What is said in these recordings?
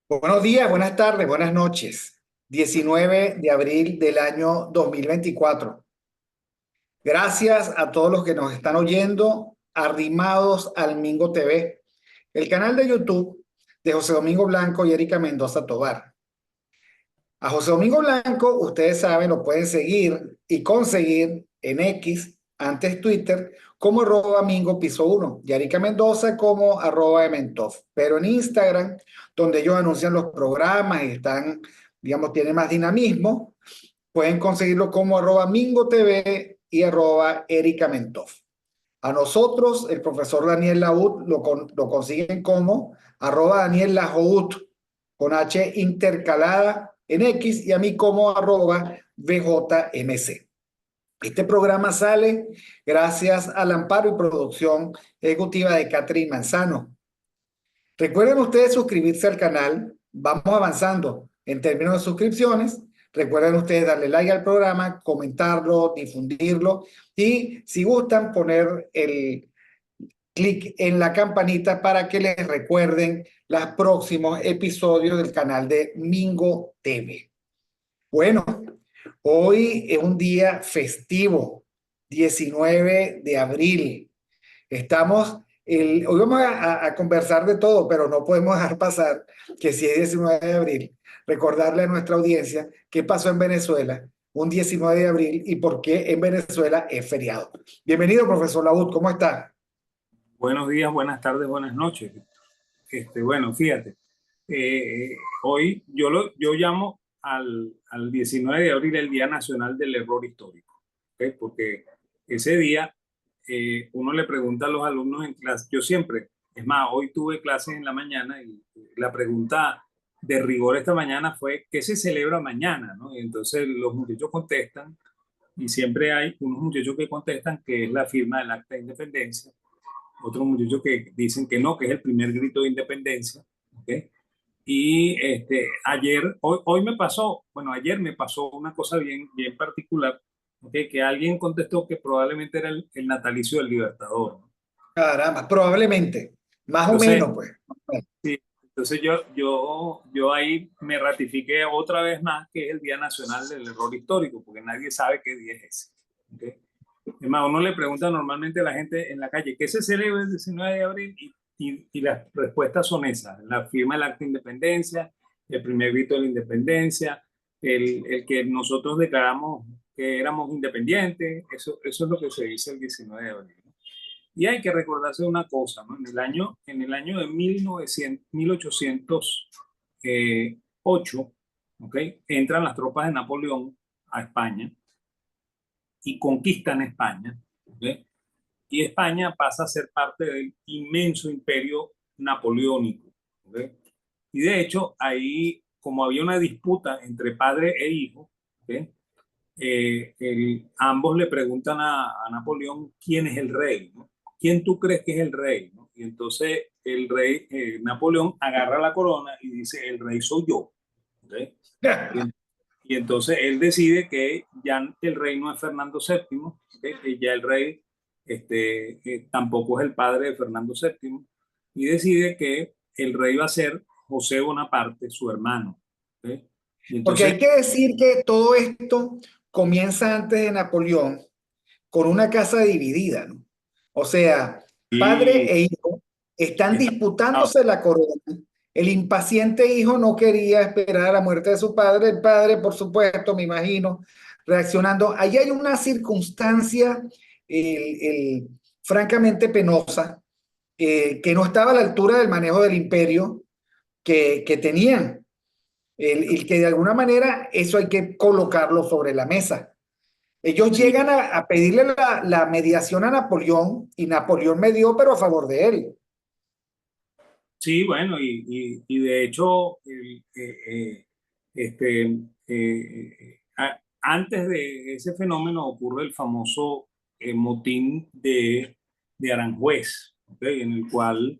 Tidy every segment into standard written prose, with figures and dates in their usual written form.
Buenos días, buenas tardes, buenas noches. 19 de abril del año 2024. Gracias a todos los que nos están oyendo, arrimados al Mingo TV, el canal de YouTube de José Domingo Blanco y Erika Mendoza Tobar. A José Domingo Blanco, ustedes saben, lo pueden seguir y conseguir en X, antes Twitter, como @Mingo Piso 1, y Erika Mendoza como @Ementov. Pero en Instagram, donde ellos anuncian los programas y están, digamos, tienen más dinamismo, pueden conseguirlo como @Mingo TV y @Erika Mentov. A nosotros, el profesor Daniel Laud lo consiguen como @Daniel Lahoud, con H intercalada en X, y a mí como @VJMC. Este programa sale gracias al amparo y producción ejecutiva de Catherine Manzano. Recuerden ustedes suscribirse al canal. Vamos avanzando en términos de suscripciones. Recuerden ustedes darle like al programa, comentarlo, difundirlo y si gustan poner el clic en la campanita para que les recuerden los próximos episodios del canal de Mingo TV. Bueno, hoy es un día festivo, 19 de abril. Hoy vamos a conversar de todo, pero no podemos dejar pasar que si es 19 de abril, recordarle a nuestra audiencia qué pasó en Venezuela un 19 de abril y por qué en Venezuela es feriado. Bienvenido, profesor Laud, ¿cómo está? Buenos días, buenas tardes, buenas noches. Bueno, fíjate, hoy yo llamo al 19 de abril el Día Nacional del Error Histórico, ¿ok? Porque ese día uno le pregunta a los alumnos en clase, yo siempre, es más, hoy tuve clases en la mañana y la pregunta de rigor esta mañana fue, ¿qué se celebra mañana? ¿No? Y entonces los muchachos contestan y siempre hay unos muchachos que contestan que es la firma del Acta de Independencia, otros muchachos que dicen que no, que es el primer grito de independencia. ¿Okay? Y hoy me pasó, bueno, ayer me pasó una cosa bien particular, ¿okay? Que alguien contestó que probablemente era el natalicio del Libertador, ¿no? Caramba, probablemente, más o Entonces, menos, pues. sí, entonces yo ahí me ratifiqué otra vez más que es el Día Nacional del Error Histórico, porque nadie sabe qué día es ese. ¿Okay? Es más, uno le pregunta normalmente a la gente en la calle, ¿qué se celebra el 19 de abril? Y las respuestas son esas, la firma del Acta de Independencia, el primer grito de la independencia, el que nosotros declaramos que éramos independientes, eso es lo que se dice el 19 de abril. ¿No? Y hay que recordarse una cosa, ¿no? En el año de 1808, ¿ok? Entran las tropas de Napoleón a España y conquistan España, ¿ok? Y España pasa a ser parte del inmenso imperio napoleónico, ¿ok? Y de hecho, ahí, como había una disputa entre padre e hijo, ¿ok? Ambos le preguntan a Napoleón quién es el rey, ¿no? ¿Quién tú crees que es el rey? ¿No? Y entonces el rey, Napoleón, agarra la corona y dice, el rey soy yo. ¿Ok? Y, y entonces él decide que ya el rey no es Fernando VII, ¿okay? Que ya el rey tampoco es el padre de Fernando VII, y decide que el rey va a ser José Bonaparte, su hermano. ¿Okay? Y Porque hay entonces, que decir que todo esto comienza antes de Napoleón con una casa dividida, ¿no? O sea, padre sí, e hijo están está, disputándose la corona. El impaciente hijo no quería esperar a la muerte de su padre. El padre, por supuesto, me imagino, reaccionando. Ahí hay una circunstancia francamente penosa, que no estaba a la altura del manejo del imperio que tenían. El que de alguna manera eso hay que colocarlo sobre la mesa. Ellos sí, llegan a pedirle la mediación a Napoleón y Napoleón me dio, pero a favor de él. sí, bueno, y de hecho, antes de ese fenómeno ocurre el famoso motín de Aranjuez, ¿ok? En el cual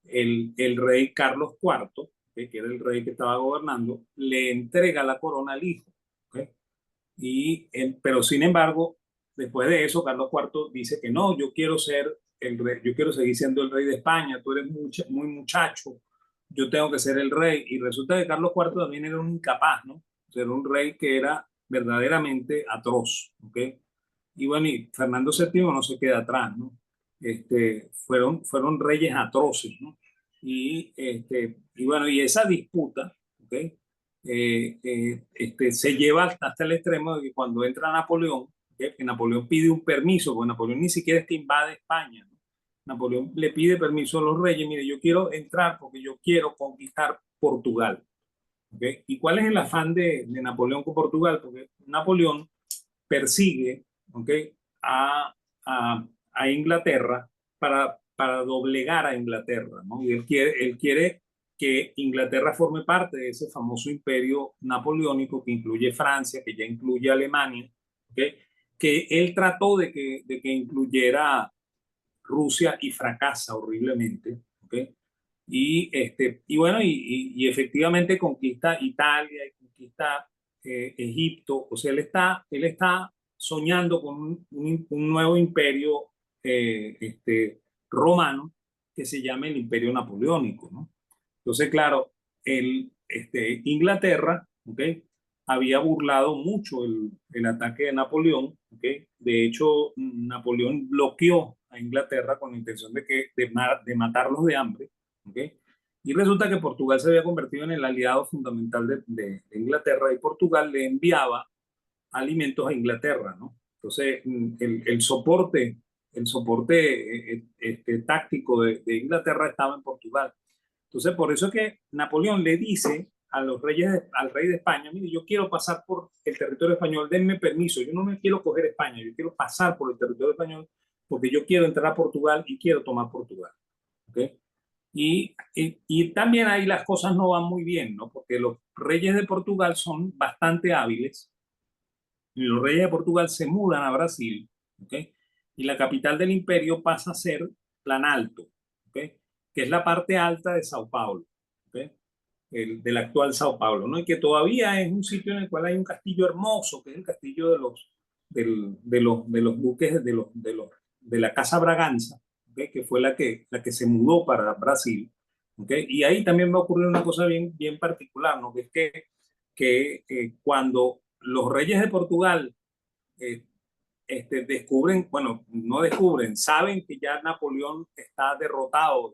el rey Carlos IV, ¿ok? Que era el rey que estaba gobernando, le entrega la corona al hijo. ¿Ok? Pero sin embargo, después de eso, Carlos IV dice que no, yo quiero ser el rey, yo quiero seguir siendo el rey de España, tú eres muy muchacho, yo tengo que ser el rey. Y resulta que Carlos IV también era un incapaz, ¿no? Era un rey que era verdaderamente atroz, ¿ok? Y bueno, y Fernando VII no se queda atrás, ¿no? Fueron reyes atroces, ¿no? Y bueno, y esa disputa, ¿ok? Se lleva hasta el extremo de que cuando entra Napoleón, ¿ok? Que Napoleón pide un permiso, porque Napoleón ni siquiera es que invade España, ¿no? Napoleón le pide permiso a los reyes, mire, yo quiero entrar porque yo quiero conquistar Portugal, ¿ok? ¿Y cuál es el afán de Napoleón con Portugal? Porque Napoleón persigue, ¿ok? a, a Inglaterra para doblegar a Inglaterra, ¿no? Y él quiere que Inglaterra forme parte de ese famoso imperio napoleónico que incluye Francia, que ya incluye Alemania, ¿ok? Que él trató de que incluyera Rusia y fracasa horriblemente, ¿ok? Y bueno, y efectivamente conquista Italia y conquista Egipto. O sea, él está soñando con un nuevo imperio romano que se llama el Imperio Napoleónico, ¿no? Entonces, claro, Inglaterra, ¿ok? Había burlado mucho el ataque de Napoleón, ¿ok? De hecho, Napoleón bloqueó a Inglaterra con la intención de matarlos de hambre, ¿ok? Y resulta que Portugal se había convertido en el aliado fundamental de Inglaterra, y Portugal le enviaba alimentos a Inglaterra, ¿no? Entonces, el soporte táctico de Inglaterra estaba en Portugal. Entonces, por eso es que Napoleón le dice a los reyes, al rey de España, mire, yo quiero pasar por el territorio español, denme permiso, yo no me quiero coger España, yo quiero pasar por el territorio español porque yo quiero entrar a Portugal y quiero tomar Portugal. ¿Okay? Y también ahí las cosas no van muy bien, ¿no? Porque los reyes de Portugal son bastante hábiles, y los reyes de Portugal se mudan a Brasil, ¿ok? Y la capital del imperio pasa a ser Planalto, ¿ok? Que es la parte alta de Sao Paulo, ¿ok? Del actual Sao Paulo, ¿no? Y que todavía es un sitio en el cual hay un castillo hermoso, que es el castillo de los buques de la Casa Braganza, ¿ok? Que fue la que se mudó para Brasil, ¿ok? Y ahí también va a ocurrir una cosa bien, bien particular, ¿no? Que es que cuando los reyes de Portugal eh, descubren, bueno, no descubren, saben que ya Napoleón está derrotado,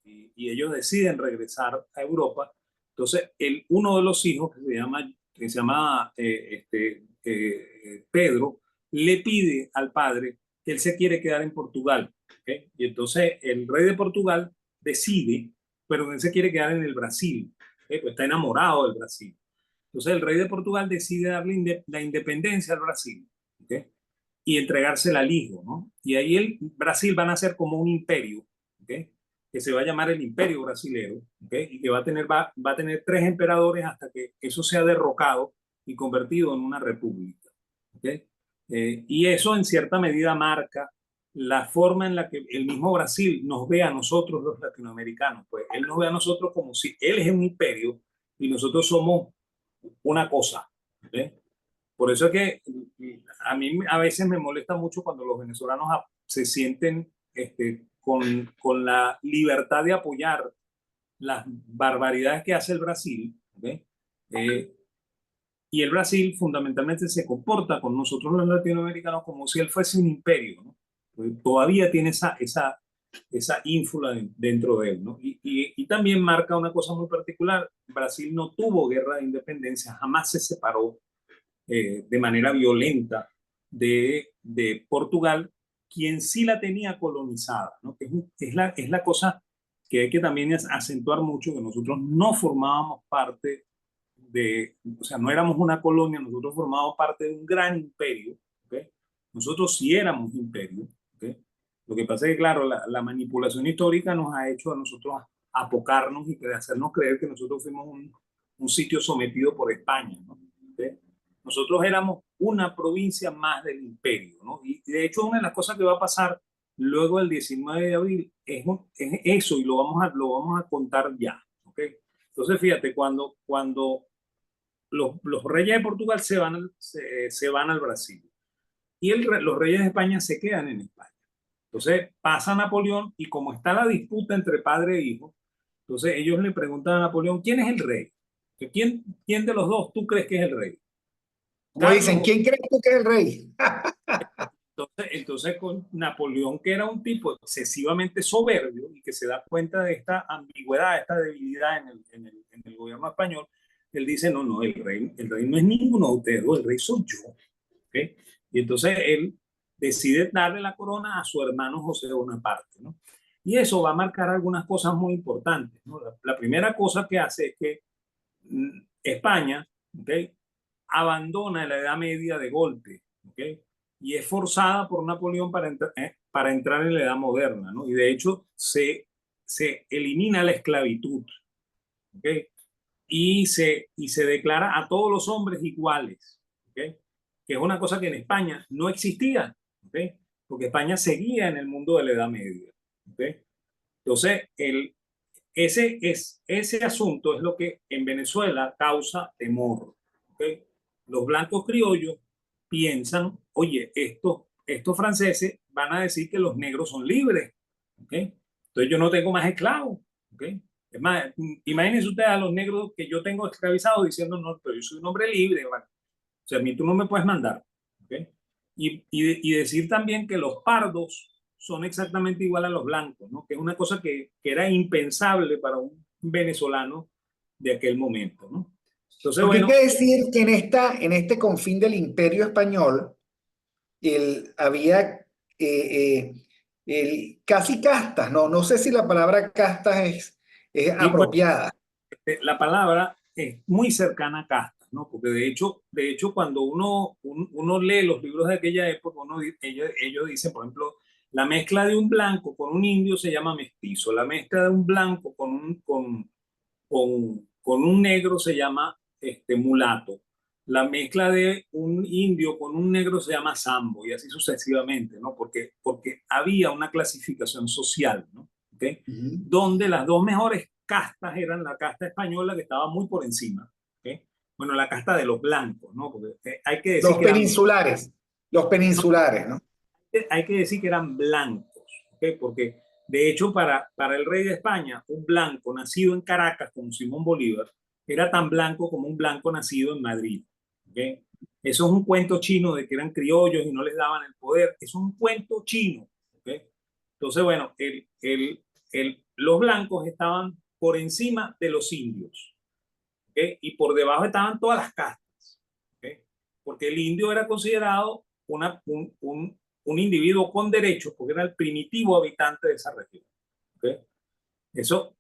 y ellos deciden regresar a Europa. Entonces, uno de los hijos, que se llama Pedro, le pide al padre que él se quiere quedar en Portugal, ¿okay? Y entonces el rey de Portugal decide, pero él se quiere quedar en el Brasil, ¿okay? Pues está enamorado del Brasil. Entonces el rey de Portugal decide darle la independencia al Brasil, ¿okay? Y entregársela al hijo, ¿no? Y ahí Brasil va a nacer como un imperio, ¿okay? Que se va a llamar el Imperio Brasilero, ¿okay? Y que va a tener 3 emperadores hasta que eso sea derrocado y convertido en una república, ¿okay? Y eso en cierta medida marca la forma en la que el mismo Brasil nos ve a nosotros los latinoamericanos. Pues él nos ve a nosotros como si él es un imperio y nosotros somos una cosa, ¿okay? Por eso es que a mí a veces me molesta mucho cuando los venezolanos se sienten con la libertad de apoyar las barbaridades que hace el Brasil, ¿okay? Eh, y el Brasil fundamentalmente se comporta con nosotros los latinoamericanos como si él fuese un imperio, ¿no? Porque todavía tiene esa ínfula dentro de él, ¿no? Y también marca una cosa muy particular: Brasil no tuvo guerra de independencia, jamás se separó de manera violenta de Portugal, quien sí la tenía colonizada, ¿no? Es la cosa que hay que también acentuar mucho, que nosotros no formábamos parte o sea, no éramos una colonia, nosotros formábamos parte de un gran imperio, ¿okay? Nosotros sí éramos imperio, ¿okay? Lo que pasa es que, claro, la manipulación histórica nos ha hecho a nosotros apocarnos y hacernos creer que nosotros fuimos un sitio sometido por España, ¿no? ¿Okay? Nosotros éramos una provincia más del imperio, ¿no? Y de hecho, una de las cosas que va a pasar luego del 19 de abril es eso, y lo vamos a contar ya, ¿ok? Entonces, fíjate, cuando los reyes de Portugal se van al Brasil, y los reyes de España se quedan en España. Entonces pasa Napoleón, y como está la disputa entre padre e hijo, Entonces ellos le preguntan a Napoleón, ¿quién es el rey? ¿Quién de los dos tú crees que es el rey? Como dicen, Carlos. ¿quién crees tú que es el rey? Entonces con Napoleón, que era un tipo excesivamente soberbio y que se da cuenta de esta ambigüedad, esta debilidad en el gobierno español, él dice, no, no, el rey no es ninguno de ustedes, el rey soy yo. ¿Okay? Y entonces él decide darle la corona a su hermano José Bonaparte, ¿no? Y eso va a marcar algunas cosas muy importantes, ¿no? La primera cosa que hace es que España, ¿okay?, abandona la Edad Media de golpe, ¿okay?, y es forzada por Napoleón para entrar en la Edad Moderna, ¿no? Y de hecho se elimina la esclavitud, ¿okay?, y se declara a todos los hombres iguales, ¿okay?, que es una cosa que en España no existía, ¿okay?, porque España seguía en el mundo de la Edad Media, ¿okay? Entonces, ese asunto es lo que en Venezuela causa temor, ¿okay? Los blancos criollos piensan, oye, estos franceses van a decir que los negros son libres, ¿okay? Entonces yo no tengo más esclavos, ¿okay? Es más, imagínense ustedes a los negros que yo tengo esclavizados diciendo, no, pero yo soy un hombre libre, ¿vale? O sea, a mí tú no me puedes mandar, ¿okay? Y decir también que los pardos son exactamente igual a los blancos, ¿no? Que es una cosa que era impensable para un venezolano de aquel momento, ¿no? Entonces, Porque hay bueno, que decir que en este confín del Imperio Español, había casi castas, ¿no? No sé si la palabra castas es y bueno, apropiada. la palabra es muy cercana a castas, ¿no? Porque de hecho cuando uno lee los libros de aquella época, ellos dicen, por ejemplo, la mezcla de un blanco con un indio se llama mestizo, la mezcla de un blanco con un negro se llama mulato. La mezcla de un indio con un negro se llama sambo y así sucesivamente, ¿no? Porque había una clasificación social, ¿no? ¿Okay? Ujú. Donde las dos mejores castas eran la casta española, que estaba muy por encima, ¿okay? Bueno, la casta de los blancos, ¿no? Porque hay que decir Los que eran, peninsulares, los no, peninsulares, ¿no? hay que decir que eran blancos, ¿okay? Porque de hecho para el rey de España, un blanco nacido en Caracas como Simón Bolívar era tan blanco como un blanco nacido en Madrid, ¿okay? Eso es un cuento chino de que eran criollos y no les daban el poder, es un cuento chino, ¿okay? Entonces, bueno, los blancos estaban por encima de los indios, ¿okay? Y por debajo estaban todas las castas, ¿okay? Porque el indio era considerado un individuo con derechos, porque era el primitivo habitante de esa región, ¿okay? Eso,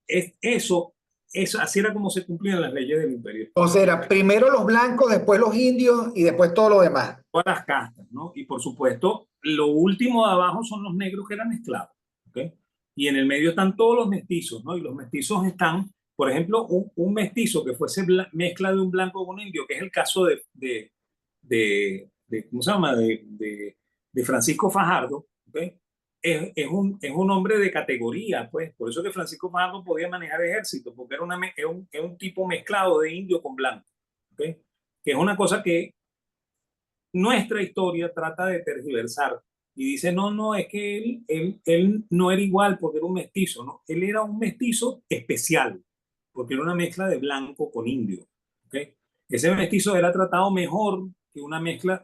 así era como se cumplían las leyes del imperio O español. sea, era primero los blancos, después los indios y después todo lo demás. Todas las castas, ¿no? Y por supuesto, lo último de abajo son los negros que eran esclavos, ¿okay? Y en el medio están todos los mestizos, ¿no? Y los mestizos están, por ejemplo, un mestizo que fuese mezcla de un blanco con un indio, que es el caso ¿cómo se llama? De Francisco Fajardo, ¿okay? Es un hombre de categoría, pues. Por eso que Francisco Fajardo podía manejar ejército, porque es un tipo mezclado de indio con blanco, ¿okay? Que es una cosa que nuestra historia trata de tergiversar y dice, no, no, es que él no era igual porque era un mestizo, ¿no? Él era un mestizo especial, porque era una mezcla de blanco con indio, ¿okay? Ese mestizo era tratado mejor que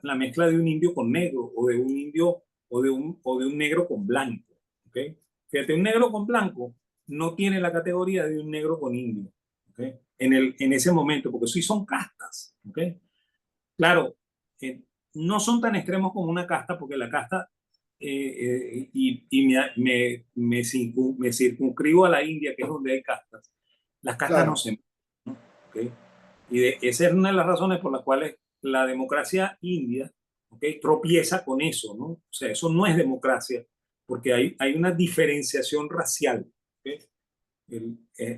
la mezcla de un indio con negro, o de un indio, o de un negro con blanco, ¿okay? Fíjate, un negro con blanco no tiene la categoría de un negro con indio, ¿okay? En ese momento, porque sí son castas, ¿okay? Claro, eh, no son tan extremos como una casta, porque la casta, y me circunscribo a la India, que es donde hay castas. Las castas no Claro. se mezclan, ¿no? ¿Okay? Esa es una de las razones por las cuales la democracia india, ¿okay?, tropieza con eso, ¿no? O sea, eso no es democracia, porque hay una diferenciación racial, ¿okay?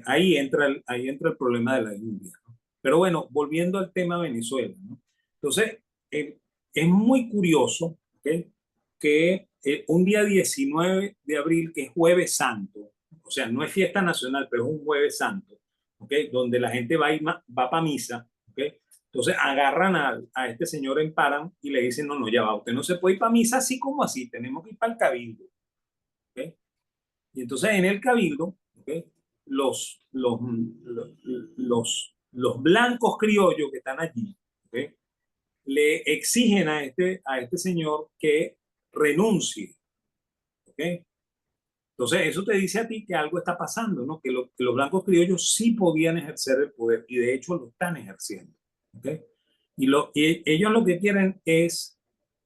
Ahí entra el problema de la India, ¿no? Pero bueno, volviendo al tema Venezuela, ¿no? Entonces, es muy curioso, ¿okay?, que un día 19 de abril, que es Jueves Santo, o sea, no es fiesta nacional, pero es un Jueves Santo, ¿okay?, donde la gente va para misa, ¿okay? Entonces agarran a este señor en Paran y le dicen, no, no, ya va, usted no se puede ir para misa así como así, tenemos que ir para el cabildo, ¿okay? Y entonces en el cabildo, ¿okay?, los blancos criollos que están allí, ¿okay? Le exigen a este señor que renuncie. ¿Okay? Entonces, eso te dice a ti que algo está pasando, ¿no? Que los blancos criollos sí podían ejercer el poder y de hecho lo están ejerciendo. ¿Okay? Y ellos lo que quieren es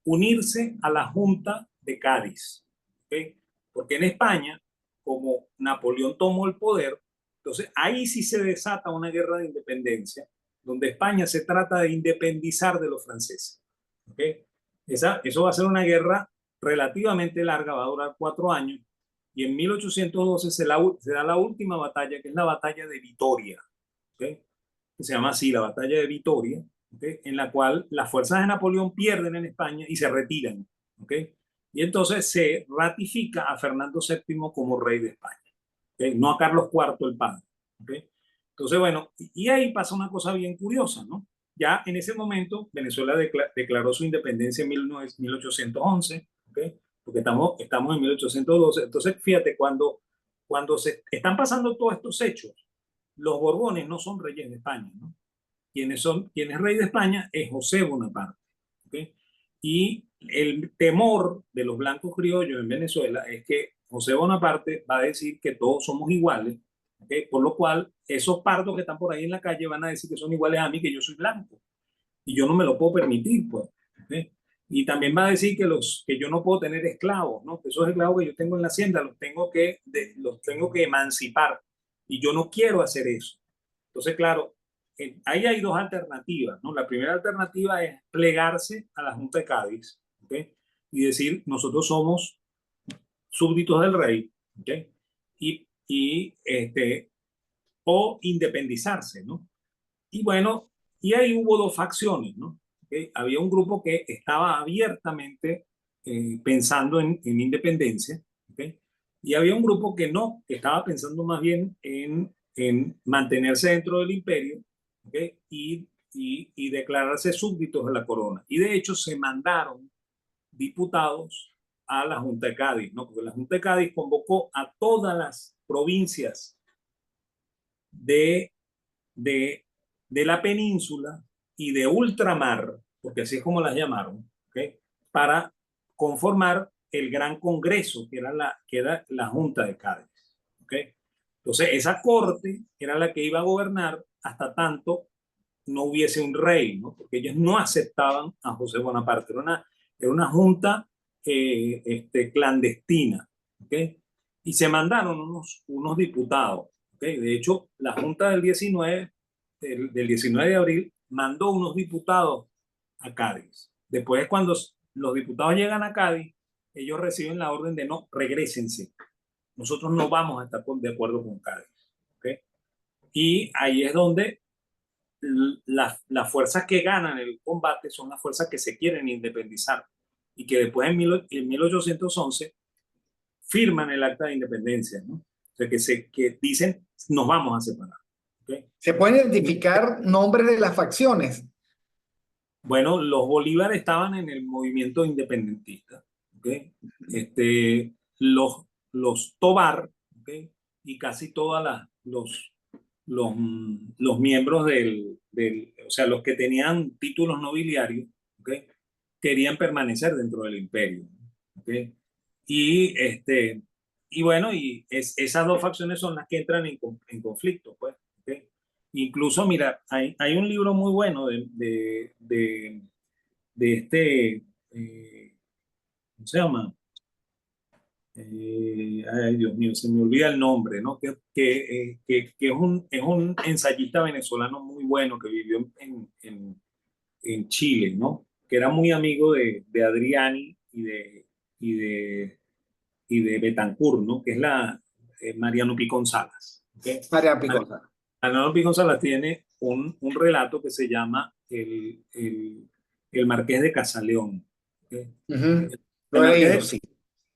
unirse a la Junta de Cádiz. ¿Okay? Porque en España, como Napoleón tomó el poder, entonces ahí sí se desata una guerra de independencia, donde España se trata de independizar de los franceses. ¿Okay? Eso va a ser una guerra relativamente larga, va a durar 4 años, y en 1812 se da la última batalla, que es la batalla de Vitoria, ¿okay? Que se llama así, la batalla de Vitoria, ¿okay? En la cual las fuerzas de Napoleón pierden en España y se retiran. ¿Okay? Y entonces se ratifica a Fernando VII como rey de España, ¿okay? No a Carlos IV, el padre. ¿Okay? Entonces, bueno, y ahí pasa una cosa bien curiosa, ¿no? Ya en ese momento Venezuela declaró su independencia en 1811, ¿okay? Porque estamos en 1812. Entonces, fíjate, cuando se están pasando todos estos hechos, los Borbones no son reyes de España, ¿no? Quien es rey de España es José Bonaparte. ¿Okay? Y el temor de los blancos criollos en Venezuela es que José Bonaparte va a decir que todos somos iguales, ¿okay? Por lo cual esos pardos que están por ahí en la calle van a decir que son iguales a mí, que yo soy blanco. Y yo no me lo puedo permitir, pues. ¿Okay? Y también va a decir que yo no puedo tener esclavos, ¿no? Que esos esclavos que yo tengo en la hacienda los tengo que emancipar. Y yo no quiero hacer eso. Entonces, claro, ahí hay dos alternativas, ¿no? La primera alternativa es plegarse a la Junta de Cádiz, ¿okay? Y decir, nosotros somos súbditos del rey, ¿okay? O independizarse, ¿no? Y bueno, y ahí hubo dos facciones, ¿no? ¿Okay? Había un grupo que estaba abiertamente pensando en independencia, ¿okay? Y había un grupo que no, que estaba pensando más bien en mantenerse dentro del imperio, ¿okay? Y declararse súbditos de la corona. Y de hecho se mandaron diputados a la Junta de Cádiz, ¿no? Porque la Junta de Cádiz convocó a todas las provincias de de, de la península y de ultramar, porque así es como las llamaron, ¿okay? Para conformar el Gran Congreso, que era la Junta de Cádiz. ¿Okay? Entonces, esa corte era la que iba a gobernar hasta tanto no hubiese un rey, ¿no? Porque ellos no aceptaban a José Bonaparte. Era una junta clandestina. ¿Okay? Y se mandaron unos diputados. ¿Okay? De hecho, la Junta del 19 de abril mandó unos diputados a Cádiz. Después, cuando los diputados llegan a Cádiz, ellos reciben la orden de no, regresense. Nosotros no vamos a estar de acuerdo con Cádiz. ¿Okay? Y ahí es donde las fuerzas que ganan el combate son las fuerzas que se quieren independizar y que después en 1811 firman el acta de independencia, ¿no? O sea, que dicen, nos vamos a separar. ¿Okay? ¿Se pueden identificar nombres de las facciones? Bueno, los Bolívar estaban en el movimiento independentista. ¿Okay? Los Tobar, ¿okay? Y casi todas los miembros o sea, los que tenían títulos nobiliarios, ¿okay? Querían permanecer dentro del imperio. ¿Okay? Y, y bueno, esas dos facciones son las que entran en conflicto, pues. ¿Okay? Incluso, mira, hay un libro muy bueno de ¿cómo se llama? Ay, Dios mío, se me olvida el nombre, ¿no? Que es un ensayista venezolano muy bueno que vivió en Chile, ¿no? Que era muy amigo de Adriani y de Betancourt, ¿no? Que es Mariano Picón Salas. ¿Okay? María Picosa. Mariano Picón Salas tiene un relato que se llama el Marqués de Casaleón. ¿Okay? Lo El he Marqués leído, de, sí.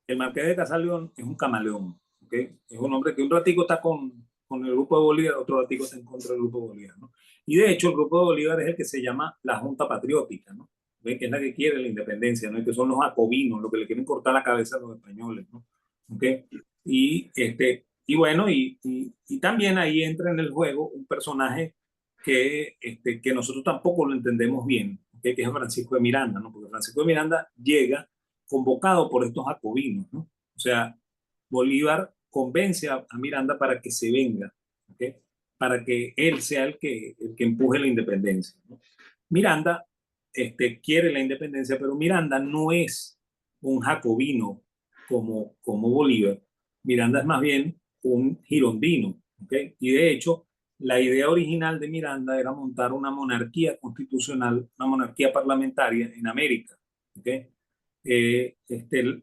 el Marqués de Casaleón es un camaleón. ¿Okay? Es un hombre que un ratico está con el Grupo de Bolívar, otro ratico está en contra del Grupo de Bolívar, ¿no? Y de hecho el Grupo de Bolívar es el que se llama la Junta Patriótica, ¿no? ¿Ven? Que es la que quiere la independencia, ¿no? Y que son los jacobinos, los que le quieren cortar la cabeza a los españoles, ¿no? ¿Okay? Y bueno, Y también ahí entra en el juego un personaje que nosotros tampoco lo entendemos bien, ¿okay? Que es Francisco de Miranda, ¿no? Porque Francisco de Miranda llega convocado por estos jacobinos, ¿no? O sea, Bolívar convence a Miranda para que se venga, ¿okay? Para que él sea el que empuje la independencia, ¿no? Miranda quiere la independencia, pero Miranda no es un jacobino como Bolívar. Miranda es más bien un girondino, ¿okay? Y de hecho, la idea original de Miranda era montar una monarquía constitucional, una monarquía parlamentaria en América, ¿okay?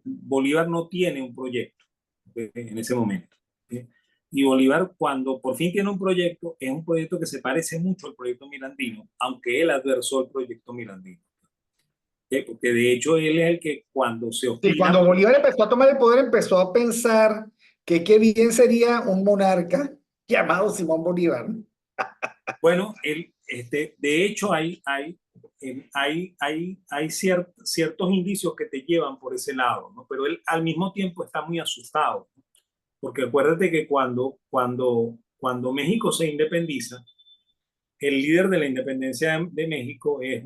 Bolívar no tiene un proyecto, ¿okay? En ese momento, ¿okay? Y Bolívar, cuando por fin tiene un proyecto, es un proyecto que se parece mucho al proyecto mirandino, aunque él adversó el proyecto mirandino, ¿okay? Porque de hecho él es el que cuando se Sí, obstina, cuando Bolívar empezó a tomar el poder, empezó a pensar que qué bien sería un monarca llamado Simón Bolívar. bueno, de hecho hay ciertos indicios que te llevan por ese lado, ¿no? Pero él al mismo tiempo está muy asustado, ¿no? Porque acuérdate que cuando México se independiza, el líder de la independencia de México es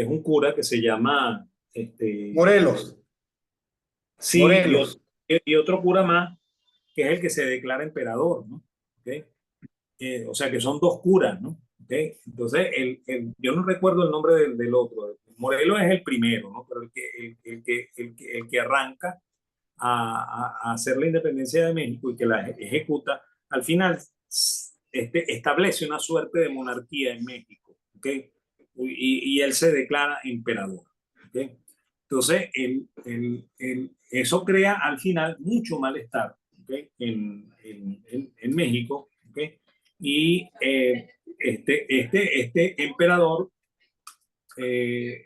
un cura que se llama, este, Morelos, sí, Morelos. y otro cura más, que es el que se declara emperador, ¿no? ¿Okay? O sea que son dos curas, ¿no? ¿Okay? Entonces, yo no recuerdo el nombre del otro. Morelos es el primero, ¿no? Pero el que arranca a hacer la independencia de México y que la ejecuta, al final establece una suerte de monarquía en México, ¿okay? Y él se declara emperador, ¿okay? Entonces, eso crea al final mucho malestar, ¿okay? En México, ¿okay? Y este emperador eh,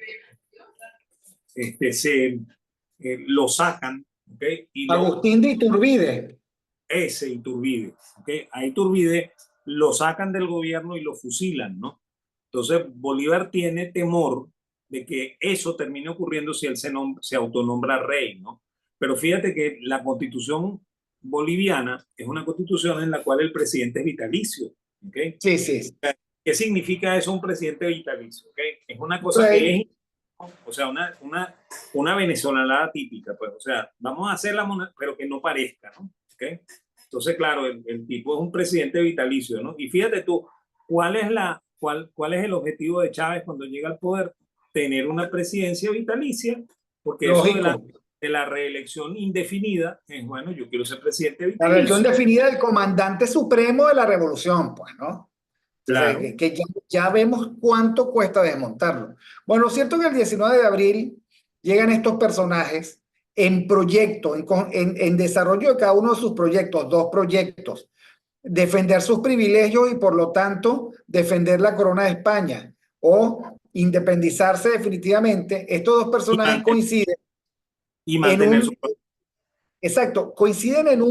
lo sacan, ¿okay? Agustín de Iturbide. Ese Iturbide, ¿okay? A Iturbide lo sacan del gobierno y lo fusilan, ¿no? Entonces Bolívar tiene temor de que eso termine ocurriendo si él se autonombra rey, ¿no? Pero fíjate que la constitución boliviana es una constitución en la cual el presidente es vitalicio, ¿ok? Sí, sí. ¿Qué significa eso un presidente vitalicio? ¿Okay? Es una cosa que Rey. es, o sea, una venezolana típica, pues, o sea, vamos a hacer la moneda, pero que no parezca, ¿no? ¿Okay? Entonces, claro, el tipo es un presidente vitalicio, ¿no? Y fíjate tú, ¿cuál es el objetivo de Chávez cuando llega al poder? Tener una presidencia vitalicia, porque eso de la, Lógico. de la reelección indefinida es, bueno, yo quiero ser presidente La versión vitalicio. definida del comandante supremo de la revolución, pues, ¿no? Entonces, Claro. que ya vemos cuánto cuesta desmontarlo. Bueno, lo cierto es que el 19 de abril llegan estos personajes en proyecto, en desarrollo de cada uno de sus proyectos, dos proyectos, defender sus privilegios y por lo tanto defender la corona de España o independizarse definitivamente. Estos dos Y personajes mantener, coinciden y en mantener su... un, exacto, coinciden en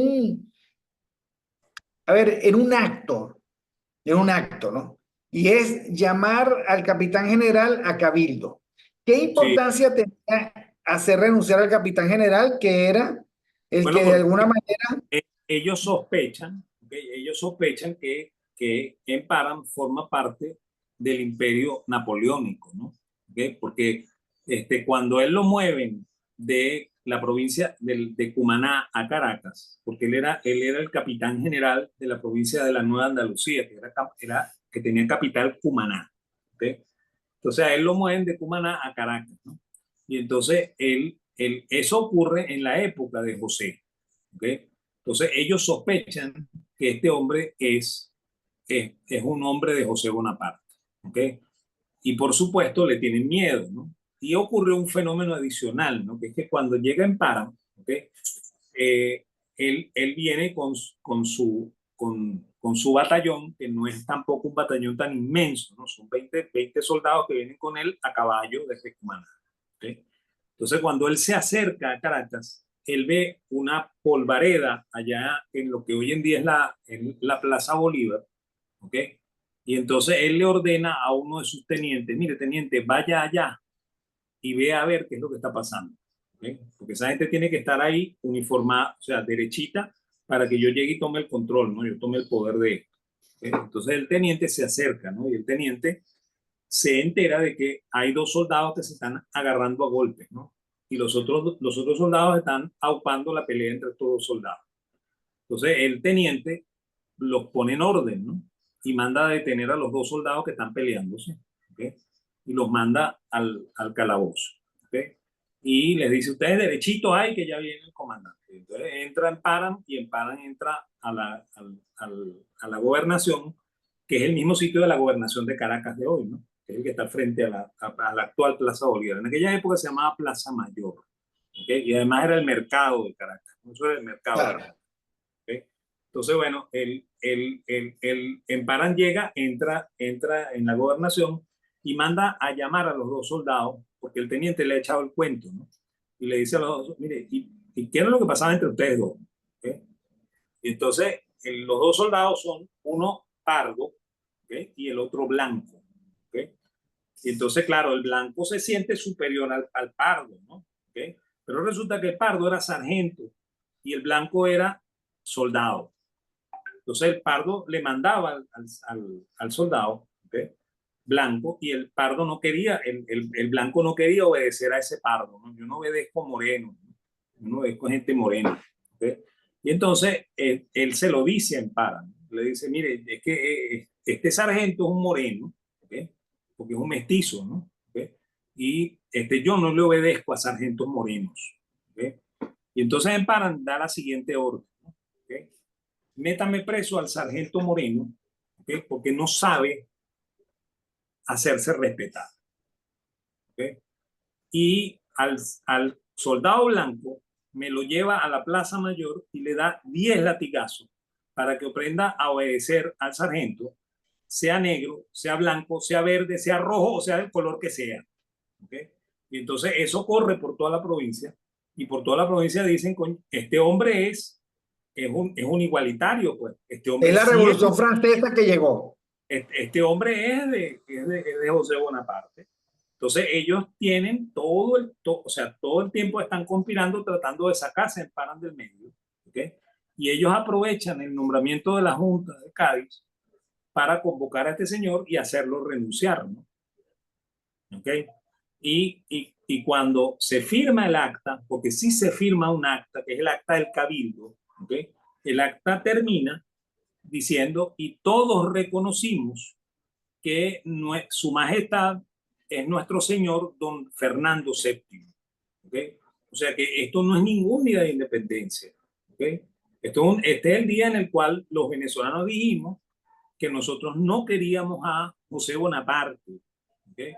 un acto, ¿no? Y es llamar al capitán general a cabildo. ¿Qué Sí. importancia tenía hacer renunciar al capitán general, que era el Bueno, que de porque alguna manera, ellos sospechan, ¿okay? Ellos sospechan que Emparan forma parte del imperio napoleónico, ¿no? ¿Okay? Porque cuando él lo mueven de la provincia de Cumaná a Caracas, porque él era el capitán general de la provincia de la Nueva Andalucía, que tenía capital Cumaná, ¿okay? Entonces a él lo mueven de Cumaná a Caracas, ¿no? Y entonces eso ocurre en la época de José, ¿okay? Entonces ellos sospechan que este hombre es un hombre de José Bonaparte, ¿okay? Y por supuesto le tienen miedo, ¿no? Y ocurre un fenómeno adicional, ¿no? Que es que cuando llega en Páramo, ¿okay? eh, él viene con su batallón, que no es tampoco un batallón tan inmenso, ¿no? Son 20 soldados que vienen con él a caballo desde Cumaná, ¿okay? Entonces, cuando él se acerca a Caracas, él ve una polvareda allá en lo que hoy en día es la Plaza Bolívar, ¿ok? Y entonces él le ordena a uno de sus tenientes, mire, teniente, vaya allá y vea a ver qué es lo que está pasando, ¿ok? Porque esa gente tiene que estar ahí uniformada, o sea, derechita, para que yo llegue y tome el control, ¿no? Yo tome el poder de esto. Entonces el teniente se acerca, ¿no? Y el teniente se entera de que hay dos soldados que se están agarrando a golpes, ¿no? Y los otros soldados están aupando la pelea entre estos dos soldados. Entonces el teniente los pone en orden, ¿no? Y manda a detener a los dos soldados que están peleándose, ¿okay? Y los manda al calabozo, ¿okay? Y les dice, ustedes derechito hay que ya viene el comandante. Entonces entran, paran, y en paran entra a la gobernación, que es el mismo sitio de la gobernación de Caracas de hoy, ¿no? Que es el que está frente a la actual Plaza Bolívar. En aquella época se llamaba Plaza Mayor, ¿okay? Y además era el mercado de Caracas, no eso era el mercado de Caracas. Claro. ¿Okay? Entonces, bueno, el Emparan llega, entra en la gobernación y manda a llamar a los dos soldados, porque el teniente le ha echado el cuento, ¿no? Y le dice a los dos, mire, ¿y qué era lo que pasaba entre ustedes dos? ¿Okay? Y entonces, los dos soldados son uno pardo, ¿okay? Y el otro blanco, ¿okay? Y entonces, claro, el blanco se siente superior al pardo, ¿no? ¿Okay? Pero resulta que el pardo era sargento y el blanco era soldado. Entonces el pardo le mandaba al soldado, ¿okay? Blanco, y el pardo no quería, el blanco no quería obedecer a ese pardo, ¿no? Yo no obedezco moreno, ¿no? Yo no obedezco a gente morena, ¿okay? Y entonces él se lo dice a Empara, ¿no? Le dice, mire, es que este sargento es un moreno, ¿okay? Porque es un mestizo, ¿no? ¿Okay? Y yo no le obedezco a sargentos morenos, ¿okay? Y entonces Empara da la siguiente orden, ¿no? ¿Okay? Métame preso al sargento Moreno, ¿okay? Porque no sabe hacerse respetar, ¿okay? Y al soldado blanco me lo lleva a la Plaza Mayor y le da 10 latigazos para que aprenda a obedecer al sargento, sea negro, sea blanco, sea verde, sea rojo o sea del color que sea, ¿okay? Y entonces eso corre por toda la provincia y por toda la provincia dicen, este hombre es un igualitario, pues. Este Es hombre la sí es, Revolución Francesa que llegó. este hombre es de José Bonaparte. Entonces ellos tienen o sea, todo el tiempo están conspirando tratando de sacarse el Paran del medio, ¿okay? Y ellos aprovechan el nombramiento de la Junta de Cádiz para convocar a este señor y hacerlo renunciar, ¿no? ¿Okay? Y cuando se firma el acta, porque sí se firma un acta, que es el acta del Cabildo, ¿okay? El acta termina diciendo, y todos reconocimos que su majestad es nuestro señor don Fernando VII. ¿Okay? O sea que esto no es ningún día de independencia. ¿Okay? Este es el día en el cual los venezolanos dijimos que nosotros no queríamos a José Bonaparte, ¿okay?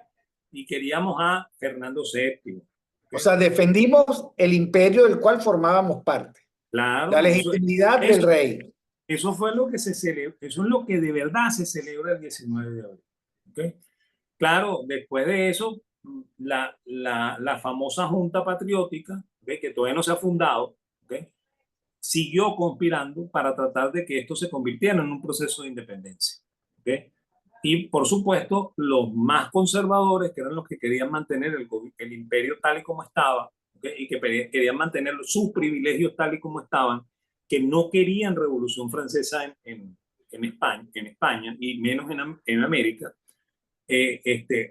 Y queríamos a Fernando VII. O ¿Okay? sea, defendimos el imperio del cual formábamos parte. La Claro, legitimidad del eso, rey. eso fue lo que se celebra, eso es lo que de verdad se celebra el 19 de abril. ¿Okay? Claro, después de eso, la famosa Junta Patriótica, ¿okay? Que todavía no se ha fundado, ¿okay? Siguió conspirando para tratar de que esto se convirtiera en un proceso de independencia. ¿Okay? Y por supuesto, los más conservadores, que eran los que querían mantener el imperio tal y como estaba, ¿okay? Y que querían mantener sus privilegios tal y como estaban, que no querían revolución francesa en España y menos en América,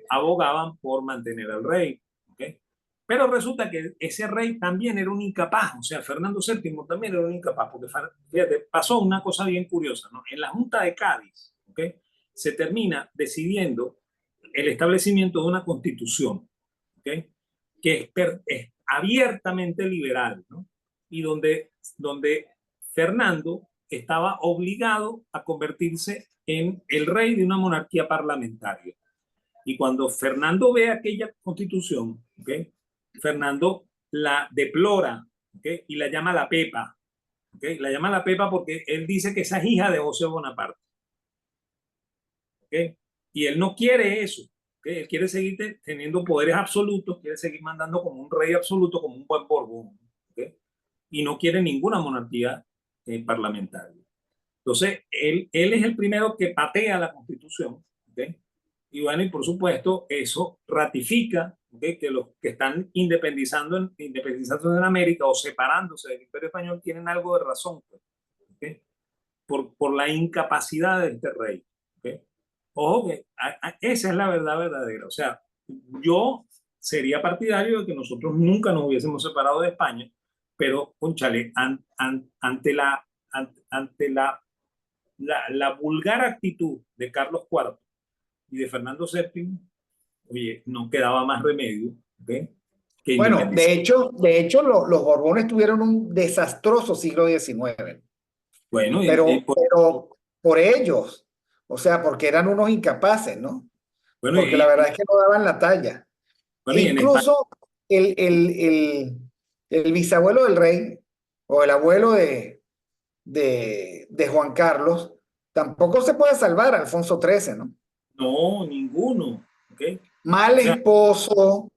abogaban por mantener al rey. ¿Okay? Pero resulta que ese rey también era un incapaz, o sea, Fernando VII también era un incapaz, porque fíjate, pasó una cosa bien curiosa, ¿no? En la Junta de Cádiz, ¿okay? Se termina decidiendo el establecimiento de una constitución, ¿okay? Que es abiertamente liberal, ¿no? Y donde Fernando estaba obligado a convertirse en el rey de una monarquía parlamentaria. Y cuando Fernando ve aquella constitución, ¿okay? Fernando la deplora, ¿okay? Y la llama la Pepa. ¿Okay? La llama la Pepa porque él dice que esa es hija de José Bonaparte. ¿Okay? Y él no quiere eso. ¿Okay? Él quiere seguir teniendo poderes absolutos, quiere seguir mandando como un rey absoluto, como un buen Borbón. ¿Okay? Y no quiere ninguna monarquía parlamentaria. Entonces, él es el primero que patea la constitución. ¿Okay? Y bueno, y por supuesto, eso ratifica, ¿okay? Que los que están independizando en América o separándose del Imperio Español tienen algo de razón. Pues. ¿ok? Por la incapacidad de este rey. ¿Ok? Ojo que esa es la verdad verdadera. O sea, yo sería partidario de que nosotros nunca nos hubiésemos separado de España, pero, conchale, ante la vulgar actitud de Carlos IV y de Fernando VII, oye, no quedaba más remedio, ¿ok?, que Bueno, independizar. de hecho los Borbones tuvieron un desastroso siglo XIX, Bueno, pero por ellos, o sea, porque eran unos incapaces, ¿no? bueno, Porque la verdad es que no daban la talla. E bueno, y en España, incluso el, el, el, el bisabuelo del rey o el abuelo de Juan Carlos tampoco se puede salvar, Alfonso XIII, ¿no? no, ninguno, ¿ok? Mal O sea, esposo,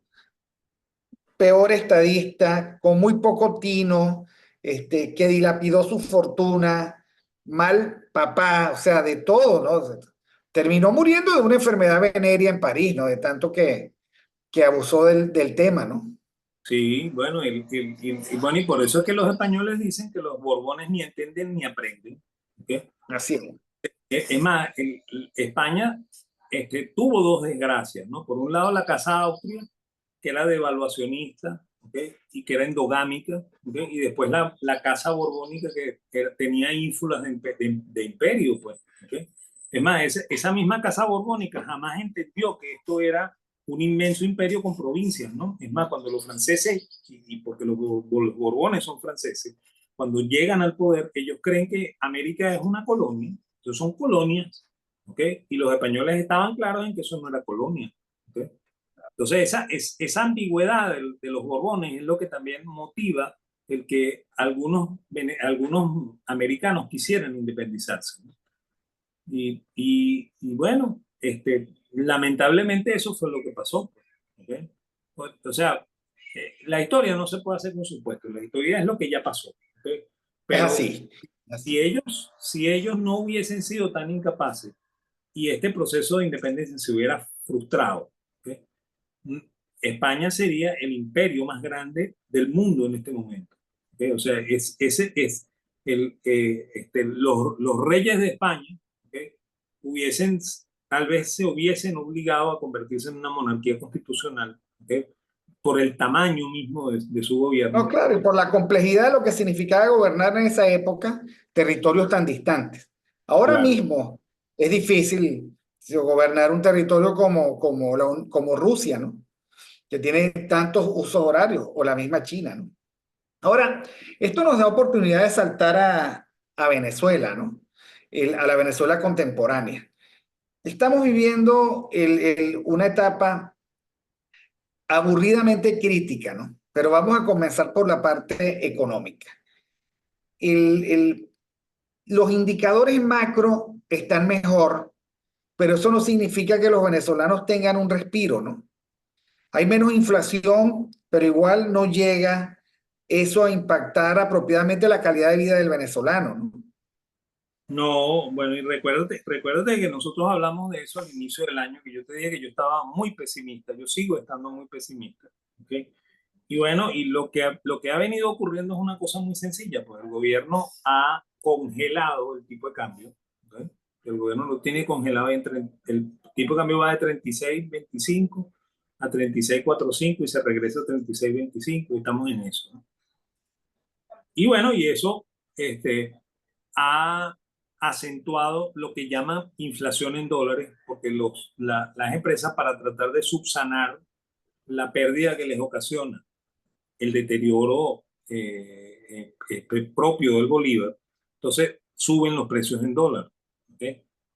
peor estadista, con muy poco tino, que dilapidó su fortuna, mal papá, o sea, de todo, ¿no? Terminó muriendo de una enfermedad venérea en París, ¿no? De tanto que abusó del tema, ¿no? sí, bueno, y bueno, y por eso es que los españoles dicen que los Borbones ni entienden ni aprenden, ¿ok? Así es. Es más, España tuvo dos desgracias, ¿no? Por un lado, la Casa Austria, que era devaluacionista, ¿ok?, y que era endogámica, ¿ok?, y después la Casa Borbónica, que tenía ínfulas de imperio, pues, ¿ok? Es más, esa misma Casa Borbónica jamás entendió que esto era un inmenso imperio con provincias, ¿no? Es más, cuando los franceses, y porque los Borbones son franceses, cuando llegan al poder, ellos creen que América es una colonia, entonces son colonias, ¿ok? Y los españoles estaban claros en que eso no era colonia, ¿ok? Entonces, esa ambigüedad de los Borbones es lo que también motiva el que algunos americanos quisieran independizarse, ¿no? Y bueno, lamentablemente eso fue lo que pasó. ¿Ok? O sea, la historia no se puede hacer con supuestos, la historia es lo que ya pasó. ¿Ok? Es Pero así. si ellos no hubiesen sido tan incapaces y este proceso de independencia se hubiera frustrado, ¿ok?, España sería el imperio más grande del mundo en este momento. ¿Ok? O sea, ese es los reyes de España, ¿ok?, hubiesen, tal vez se hubiesen obligado a convertirse en una monarquía constitucional, ¿ok?, por el tamaño mismo de su No, gobierno. claro, y por la complejidad de lo que significaba gobernar en esa época territorios tan distantes. Ahora Claro. mismo es difícil gobernar un territorio como Rusia, ¿no? Que tiene tantos usos horarios, o la misma China, ¿no? Ahora, esto nos da oportunidad de saltar a Venezuela, ¿no? A la Venezuela contemporánea. Estamos viviendo una etapa aburridamente crítica, ¿no? Pero vamos a comenzar por la parte económica. El, el- los indicadores macro están mejor, pero eso no significa que los venezolanos tengan un respiro, ¿no? Hay menos inflación, pero igual no llega eso a impactar apropiadamente la calidad de vida del venezolano, ¿no? No, bueno, y recuérdate que nosotros hablamos de eso al inicio del año, que yo te dije que yo estaba muy pesimista, yo sigo estando muy pesimista, ¿ok? Y bueno, y lo que ha venido ocurriendo es una cosa muy sencilla, pues el gobierno ha congelado el tipo de cambio, ¿ok? El gobierno lo tiene congelado entre el tipo de cambio va de 36.25 a 36.45 y se regresa a 36.25 y estamos en eso, ¿no? Y bueno, y eso este, ha acentuado lo que llaman inflación en dólares, porque las empresas, para tratar de subsanar la pérdida que les ocasiona el deterioro propio del bolívar, entonces suben los precios en dólar. ¿Ok?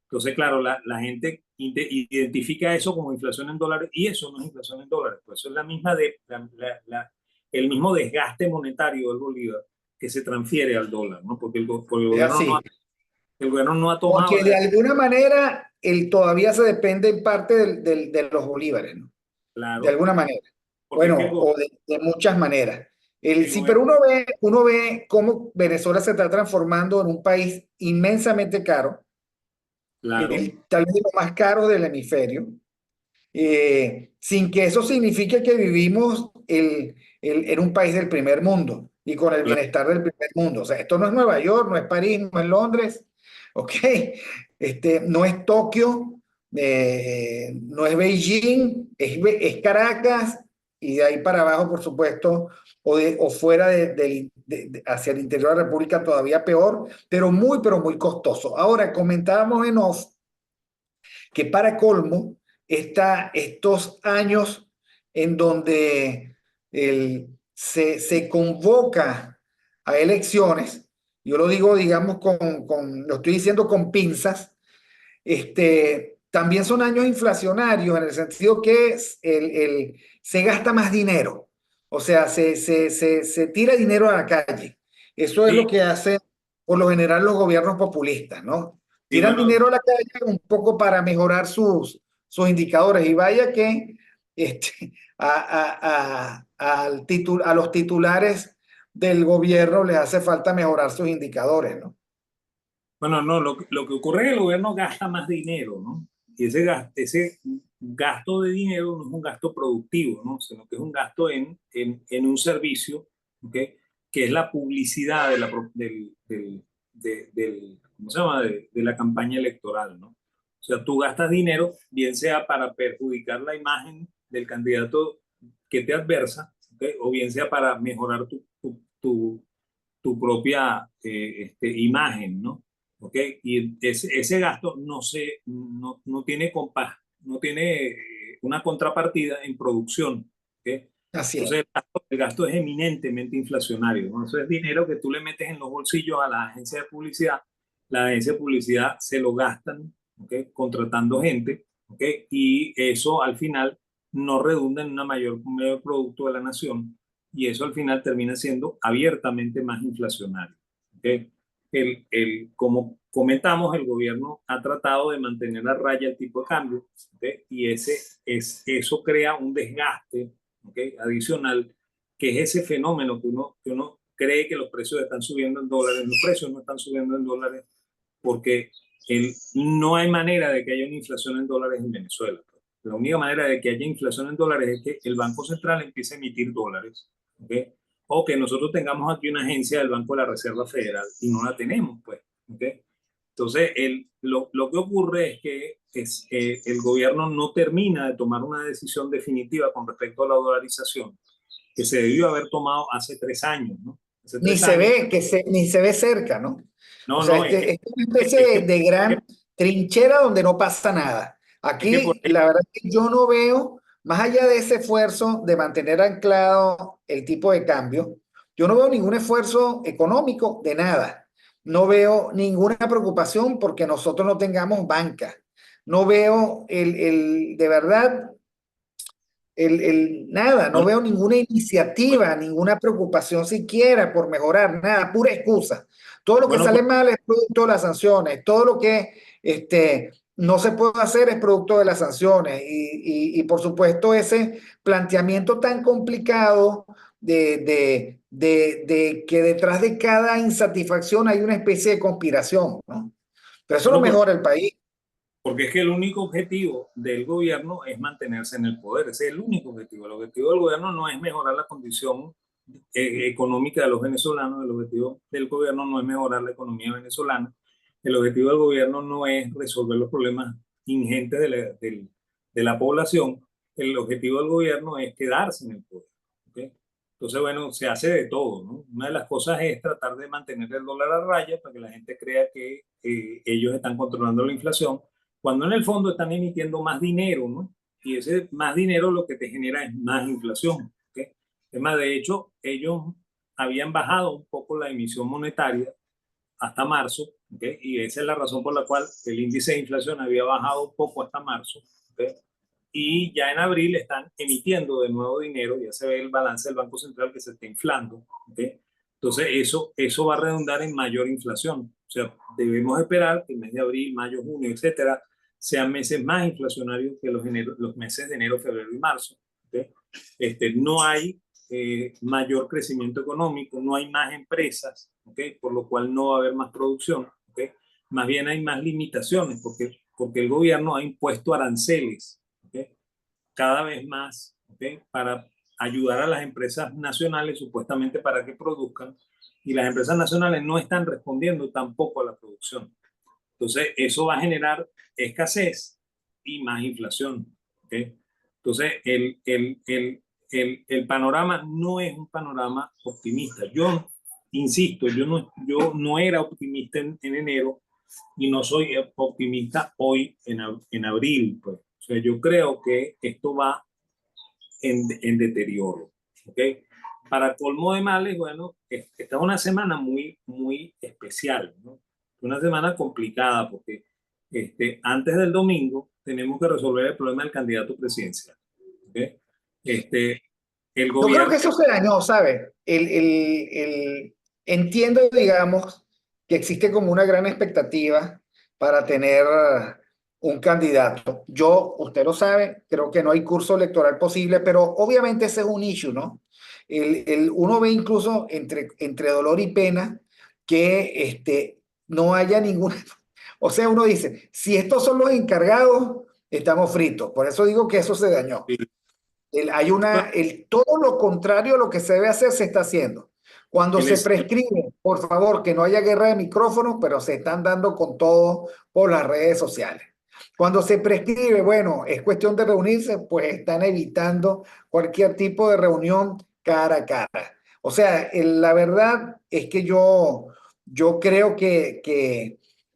Entonces, claro, la gente identifica eso como inflación en dólares y eso no es inflación en dólares, pues eso es el mismo desgaste monetario del bolívar que se transfiere al dólar, ¿no? Porque el Es gobierno no ha, así. el gobierno no ha tomado Porque la de decisión. alguna manera todavía se depende en parte de los bolívares, ¿no? De Claro, alguna manera. porque es que Bueno, o de muchas maneras. el Sí, pero gobierno, uno ve cómo Venezuela se está transformando en un país inmensamente caro, claro, tal vez de los más caros del hemisferio, sin que eso signifique que vivimos en un país del primer mundo. y con el bienestar del primer mundo. O sea, esto no es Nueva York, no es París, no es Londres, ¿ok? No es Tokio, no es Beijing, es Caracas y de ahí para abajo, por supuesto, o fuera hacia el interior de la República todavía peor, pero muy costoso. Ahora, comentábamos en off que para colmo, estos años en donde se convoca a elecciones, yo lo digo, digamos, lo estoy diciendo con pinzas, también son años inflacionarios en el sentido que se gasta más dinero, o sea, se tira dinero a la calle. Eso es lo Sí, que hacen por lo general los gobiernos populistas, ¿no? sí, Tiran bueno, dinero a la calle un poco para mejorar sus indicadores y vaya que este, a los titulares del gobierno les hace falta mejorar sus indicadores, ¿no? bueno, no, lo que ocurre es que el gobierno gasta más dinero, ¿no? Y ese gasto de dinero no es un gasto productivo, ¿no? Sino que es un gasto en un servicio, ¿ok? Que es la publicidad de ¿cómo se llama? De la campaña electoral, ¿no? O sea, tú gastas dinero, bien sea para perjudicar la imagen del candidato que te adversa, ¿ok? O bien sea para mejorar tu propia imagen, ¿no? ¿Ok? Y ese gasto no tiene no tiene una contrapartida en producción, ¿ok? Así es. Entonces el gasto es eminentemente inflacionario, ¿no? Eso es dinero que tú le metes en los bolsillos a la agencia de publicidad, la agencia de publicidad se lo gastan, ¿ok? Contratando gente, ¿ok? Y eso al final no redunda en un mayor producto de la nación, y eso al final termina siendo abiertamente más inflacionario. ¿Okay? Como comentamos, el gobierno ha tratado de mantener a raya el tipo de cambio, ¿okay? Y eso crea un desgaste, ¿okay? Adicional, que es ese fenómeno que uno cree que los precios están subiendo en dólares. Los precios no están subiendo en dólares porque no hay manera de que haya una inflación en dólares en Venezuela. La única manera de que haya inflación en dólares es que el Banco Central empiece a emitir dólares, ¿okay? O que nosotros tengamos aquí una agencia del Banco de la Reserva Federal y no la tenemos, pues, ¿okay? Entonces, lo que ocurre es que el gobierno no termina de tomar una decisión definitiva con respecto a la dolarización, que se debió haber tomado hace 3 años, ¿no? Hace Ni 3 años. ni se ve cerca, ¿no? O No, sea, no, es una especie es de gran trinchera donde no pasa nada. que por Aquí, la verdad es que yo no veo, más allá de ese esfuerzo de mantener anclado el tipo de cambio, yo no veo ningún esfuerzo económico de nada. No veo ninguna preocupación porque nosotros no tengamos banca. No veo de verdad nada, no no, veo ninguna iniciativa, ninguna preocupación siquiera por mejorar, nada, pura excusa. Todo lo que bueno, sale mal es producto de las sanciones, todo lo que no se puede hacer es producto de las sanciones y por supuesto ese planteamiento tan complicado de que detrás de cada insatisfacción hay una especie de conspiración, ¿no? Pero eso no bueno, mejora el país. porque es que el único objetivo del gobierno es mantenerse en el poder. Ese es el único objetivo. El objetivo del gobierno no es mejorar la condición económica de los venezolanos. El objetivo del gobierno no es mejorar la economía venezolana. El objetivo del gobierno no es resolver los problemas ingentes de la población. El objetivo del gobierno es quedarse en el poder. ¿Okay? Entonces, bueno, se hace de todo, ¿no? Una de las cosas es tratar de mantener el dólar a raya para que la gente crea que ellos están controlando la inflación, cuando en el fondo están emitiendo más dinero, ¿no? Y ese más dinero lo que te genera es más inflación, ¿okay? Es más, de hecho, ellos habían bajado un poco la emisión monetaria hasta marzo, ¿okay? Y esa es la razón por la cual el índice de inflación había bajado un poco hasta marzo, ¿okay? Y ya en abril están emitiendo de nuevo dinero, ya se ve el balance del Banco Central que se está inflando, ¿okay? Entonces eso va a redundar en mayor inflación. O sea, debemos esperar que el mes de abril, mayo, junio, etcétera, sean meses más inflacionarios que los meses de enero, febrero y marzo. ¿Okay? No hay mayor crecimiento económico, no hay más empresas, ¿okay? Por lo cual no va a haber más producción. ¿Okay? Más bien hay más limitaciones porque el gobierno ha impuesto aranceles, ¿okay? Cada vez más, ¿okay? ayudar a las empresas nacionales supuestamente para que produzcan, y las empresas nacionales no están respondiendo tampoco a la producción. Entonces, eso va a generar escasez y más inflación. ¿Okay? Entonces, el panorama no es un panorama optimista. Yo insisto, yo no era optimista en enero y no soy optimista hoy en abril. Pues. O sea, yo creo que esto va en deterioro. ¿Okay? Para colmo de males, bueno, esta es una semana muy especial, ¿no? Una semana complicada porque antes del domingo tenemos que resolver el problema del candidato presidencial. ¿Okay? Este, el Yo creo gobierno, que eso se dañó, ¿sabes? Entiendo, digamos, que existe como una gran expectativa para tener un candidato. Yo, usted lo sabe, creo que no hay curso electoral posible, pero obviamente ese es un issue, ¿no? Uno ve incluso entre dolor y pena que no haya ninguna... O sea, uno dice, si estos son los encargados, estamos fritos. Por eso digo que eso se dañó. Todo lo contrario a lo que se debe hacer se está haciendo. Cuando el, se prescribe, por favor, que no haya guerra de micrófonos, pero se están dando con todo por las redes sociales. Cuando se prescribe, bueno, es cuestión de reunirse, pues están evitando cualquier tipo de reunión cara a cara. O sea, la verdad es que yo creo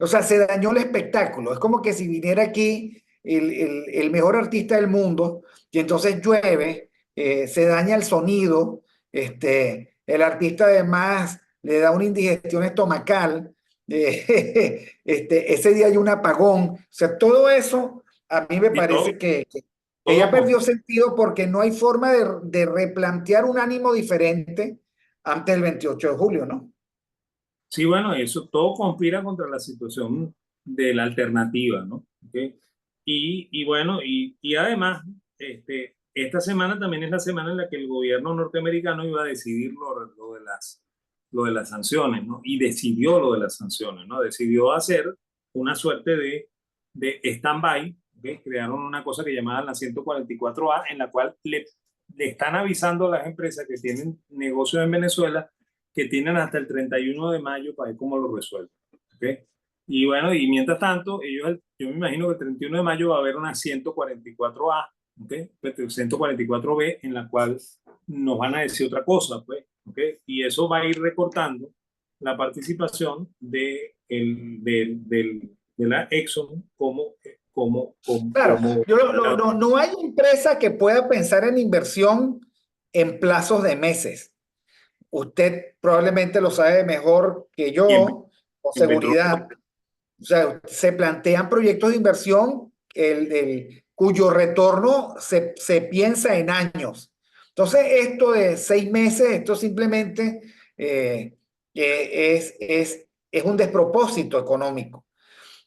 o sea, se dañó el espectáculo. Es como que si viniera aquí el mejor artista del mundo y entonces llueve, se daña el sonido, el artista además le da una indigestión estomacal, ese día hay un apagón, o sea, todo eso a mí me y todo, parece que ya todo perdió sentido porque no hay forma de replantear un ánimo diferente antes del 28 de julio, ¿no? sí, bueno, eso todo conspira contra la situación de la alternativa, ¿no? ¿Okay? Y bueno, y además, esta semana también es la semana en la que el gobierno norteamericano iba a decidir lo de las sanciones, ¿no? Y decidió lo de las sanciones, ¿no? Decidió hacer una suerte de stand-by, ¿okay? Crearon una cosa que llamaban la 144A, en la cual le están avisando a las empresas que tienen negocios en Venezuela que tienen hasta el 31 de mayo para ver cómo lo resuelven. ¿Okay? Y bueno, y mientras tanto, yo me imagino que el 31 de mayo va a haber una 144A, ¿okay? 144B, en la cual nos van a decir otra cosa, pues, ¿okay? Y eso va a ir recortando la participación de la Exxon Claro, como no hay empresa que pueda pensar en inversión en plazos de meses. Usted probablemente lo sabe mejor que y yo, con en petróleo. seguridad. O sea, se plantean proyectos de inversión cuyo retorno se piensa en años. Entonces, esto de 6 meses, esto simplemente es un despropósito económico.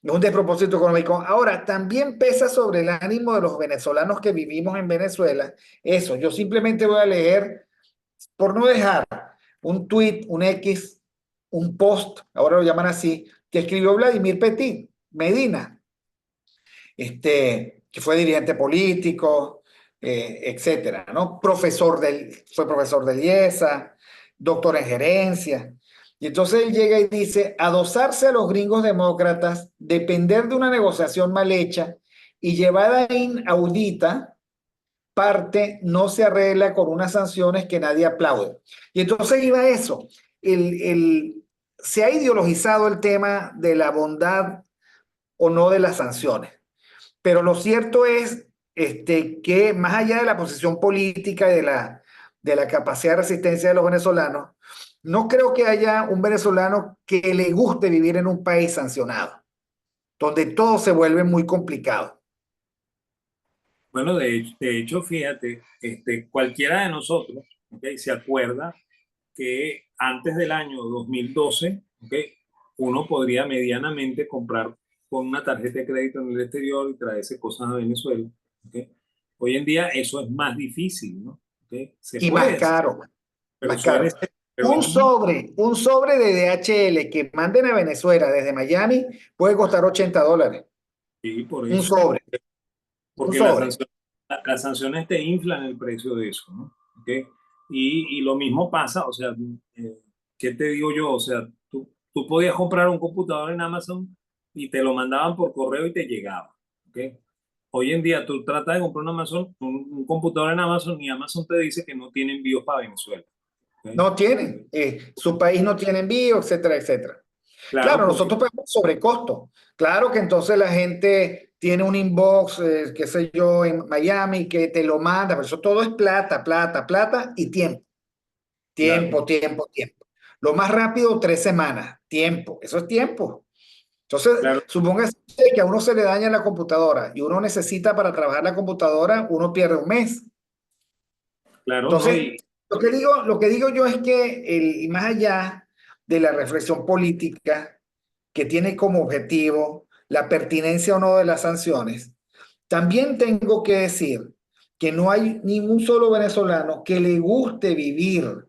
Es un despropósito económico. Ahora, también pesa sobre el ánimo de los venezolanos que vivimos en Venezuela. Eso, yo simplemente voy a leer, por no dejar, un tweet, un X, un post, ahora lo llaman así, que escribió Vladimir Petit Medina, que fue dirigente político, etcétera, ¿no? Fue profesor del IESA, doctor en gerencia. Y entonces él llega y dice, adosarse a los gringos demócratas, depender de una negociación mal hecha y llevada inaudita, parte no se arregla con unas sanciones que nadie aplaude. Y entonces iba eso. Se ha ideologizado el tema de la bondad o no de las sanciones. Pero lo cierto es que más allá de la posición política y de la capacidad de resistencia de los venezolanos, no creo que haya un venezolano que le guste vivir en un país sancionado, donde todo se vuelve muy complicado. Bueno, de hecho, fíjate, cualquiera de nosotros, ¿okay? Se acuerda que antes del año 2012, ¿okay? Uno podría medianamente comprar con una tarjeta de crédito en el exterior y traerse cosas a Venezuela. ¿Okay? Hoy en día eso es más difícil, ¿no? ¿Okay? Se Y más puede hacer, caro, pero más caro. pero es muy... Un sobre de DHL que manden a Venezuela desde Miami puede costar $80. Sí, por Un eso. sobre, un Porque sobre. las sanciones te inflan el precio de eso, ¿no? ¿ok? Y lo mismo pasa, o sea, ¿qué te digo yo? O sea, tú podías comprar un computador en Amazon y te lo mandaban por correo y te llegaba, ¿ok? Hoy en día tú tratas de comprar un computador en Amazon y Amazon te dice que no tiene envíos para Venezuela, ¿ok? No tienen, su país no tiene envío, etcétera, etcétera. Claro, Claro, porque, nosotros pagamos sobrecosto. Claro que entonces la gente tiene un inbox, qué sé yo, en Miami que te lo manda, pero eso todo es plata, plata, plata y tiempo. claro, Tiempo, tiempo, tiempo. Lo más rápido, 3 semanas. Tiempo, eso es tiempo. Entonces, claro, supóngase que a uno se le daña la computadora y uno necesita para trabajar la computadora, uno pierde un mes. claro, ¿no? Entonces, lo que digo yo es que y más allá de la reflexión política que tiene como objetivo la pertinencia o no de las sanciones, también tengo que decir que no hay ningún solo venezolano que le guste vivir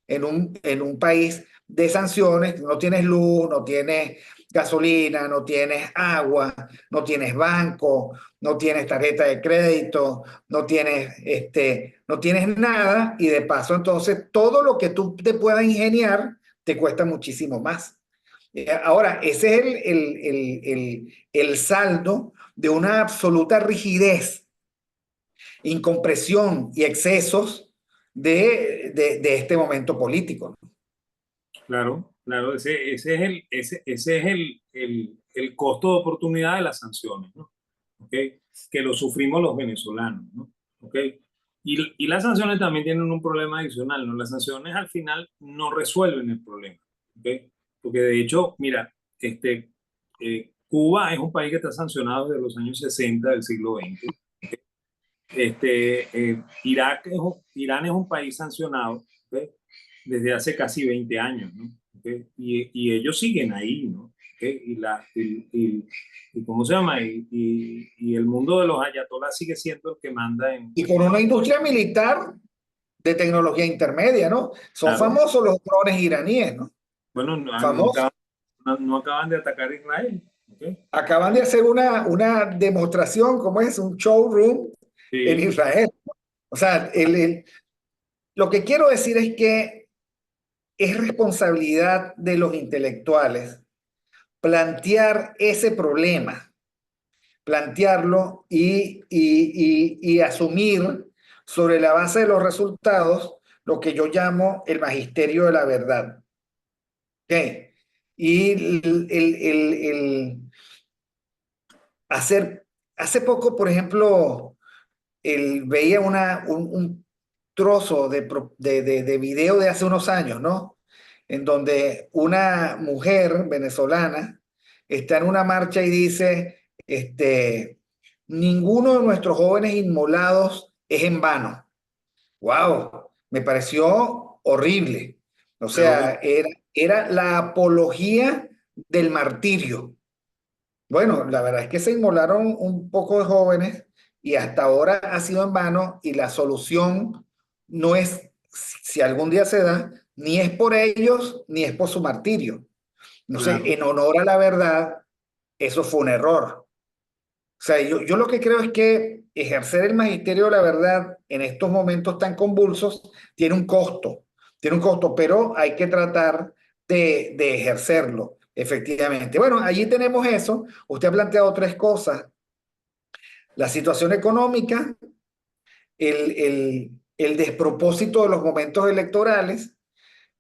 en un país de sanciones. No tienes luz, no tienes gasolina, no tienes agua, no tienes banco, no tienes tarjeta de crédito, no tienes nada, y de paso entonces todo lo que tú te puedas ingeniar te cuesta muchísimo más. Ahora, ese es el saldo de una absoluta rigidez, incompresión y excesos de este momento político, ¿no? Claro, claro, ese es el costo de oportunidad de las sanciones, ¿no? ¿Ok? Que lo sufrimos los venezolanos, ¿no? ¿Ok? Y las sanciones también tienen un problema adicional, ¿no? Las sanciones al final no resuelven el problema, ¿ok? Porque de hecho, mira, Cuba es un país que está sancionado desde los años 60 del siglo XX. Irán es un país sancionado, ¿ok? Desde hace casi 20 años, ¿no? ¿Ok? Y ellos siguen ahí, ¿no? ¿Ok? Y ¿cómo se llama? Y el mundo de los ayatolás sigue siendo el que manda en... Y con una industria militar de tecnología intermedia, ¿no? Son Claro, famosos los drones iraníes, ¿no? bueno, Famosos. no acaban de atacar a Israel, ¿ok? Acaban de hacer una demostración, ¿cómo es? Un showroom en Sí, Israel. O sea, lo que quiero decir es que es responsabilidad de los intelectuales plantear ese problema, plantearlo y asumir sobre la base de los resultados lo que yo llamo el magisterio de la verdad. ¿Ok? Y hace poco, por ejemplo, veía un trozo de video de hace unos años, ¿no? En donde una mujer venezolana está en una marcha y dice, ninguno de nuestros jóvenes inmolados es en vano. ¡Wow! Me pareció horrible. O pero sea, era la apología del martirio. Bueno, la verdad es que se inmolaron un poco de jóvenes y hasta ahora ha sido en vano, y la solución no es, si algún día se da, ni es por ellos ni es por su martirio. No sé, claro, en honor a la verdad, eso fue un error. O sea, yo lo que creo es que ejercer el magisterio de la verdad en estos momentos tan convulsos tiene un costo, pero hay que tratar de ejercerlo, efectivamente. Bueno, allí tenemos eso. Usted ha planteado tres cosas: la situación económica, el despropósito de los momentos electorales,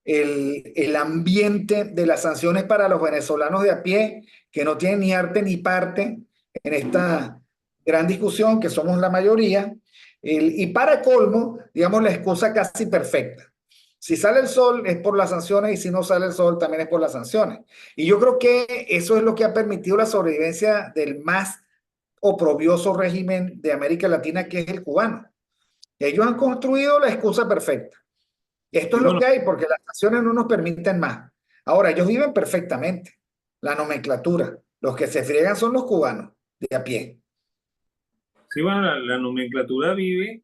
el ambiente de las sanciones para los venezolanos de a pie, que no tienen ni arte ni parte en esta gran discusión, que somos la mayoría, y para colmo, digamos, la excusa casi perfecta. Si sale el sol es por las sanciones, y si no sale el sol también es por las sanciones. Y yo creo que eso es lo que ha permitido la sobrevivencia del más oprobioso régimen de América Latina, que es el cubano. Ellos han construido la excusa perfecta. Esto sí, es lo bueno, que hay porque las naciones no nos permiten más. Ahora, ellos viven perfectamente. La nomenclatura. Los que se friegan son los cubanos de a pie. sí, bueno, la nomenclatura vive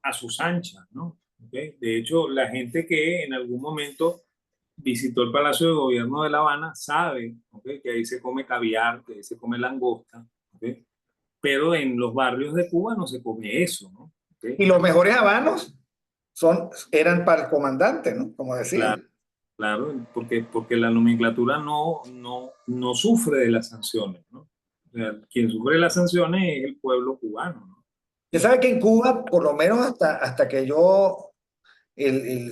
a sus anchas, ¿no? ¿Ok? De hecho, la gente que en algún momento visitó el Palacio de Gobierno de La Habana sabe, ¿ok? Que ahí se come caviar, que ahí se come langosta, ¿ok? Pero en los barrios de Cuba no se come eso, ¿no? ¿Ok? Y los mejores habanos. eran para el comandante, ¿no? Como Claro, decían. claro, porque la nomenclatura no sufre de las sanciones, ¿no? O sea, quien sufre de las sanciones es el pueblo cubano, ¿no? Usted sabe que en Cuba, por lo menos hasta que yo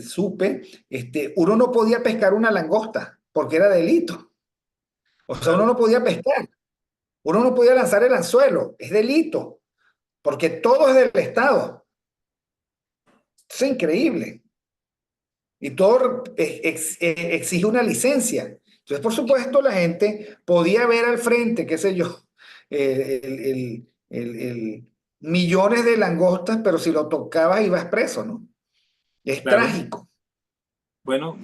supe, uno no podía pescar una langosta porque era delito. O sea, uno Claro, no podía pescar, uno no podía lanzar el anzuelo, es delito, porque todo es del Estado. Es increíble. Y todo exige una licencia. Entonces, por supuesto, la gente podía ver al frente, qué sé yo, millones de langostas, pero si lo tocabas ibas preso, ¿no? Es claro. trágico. Bueno,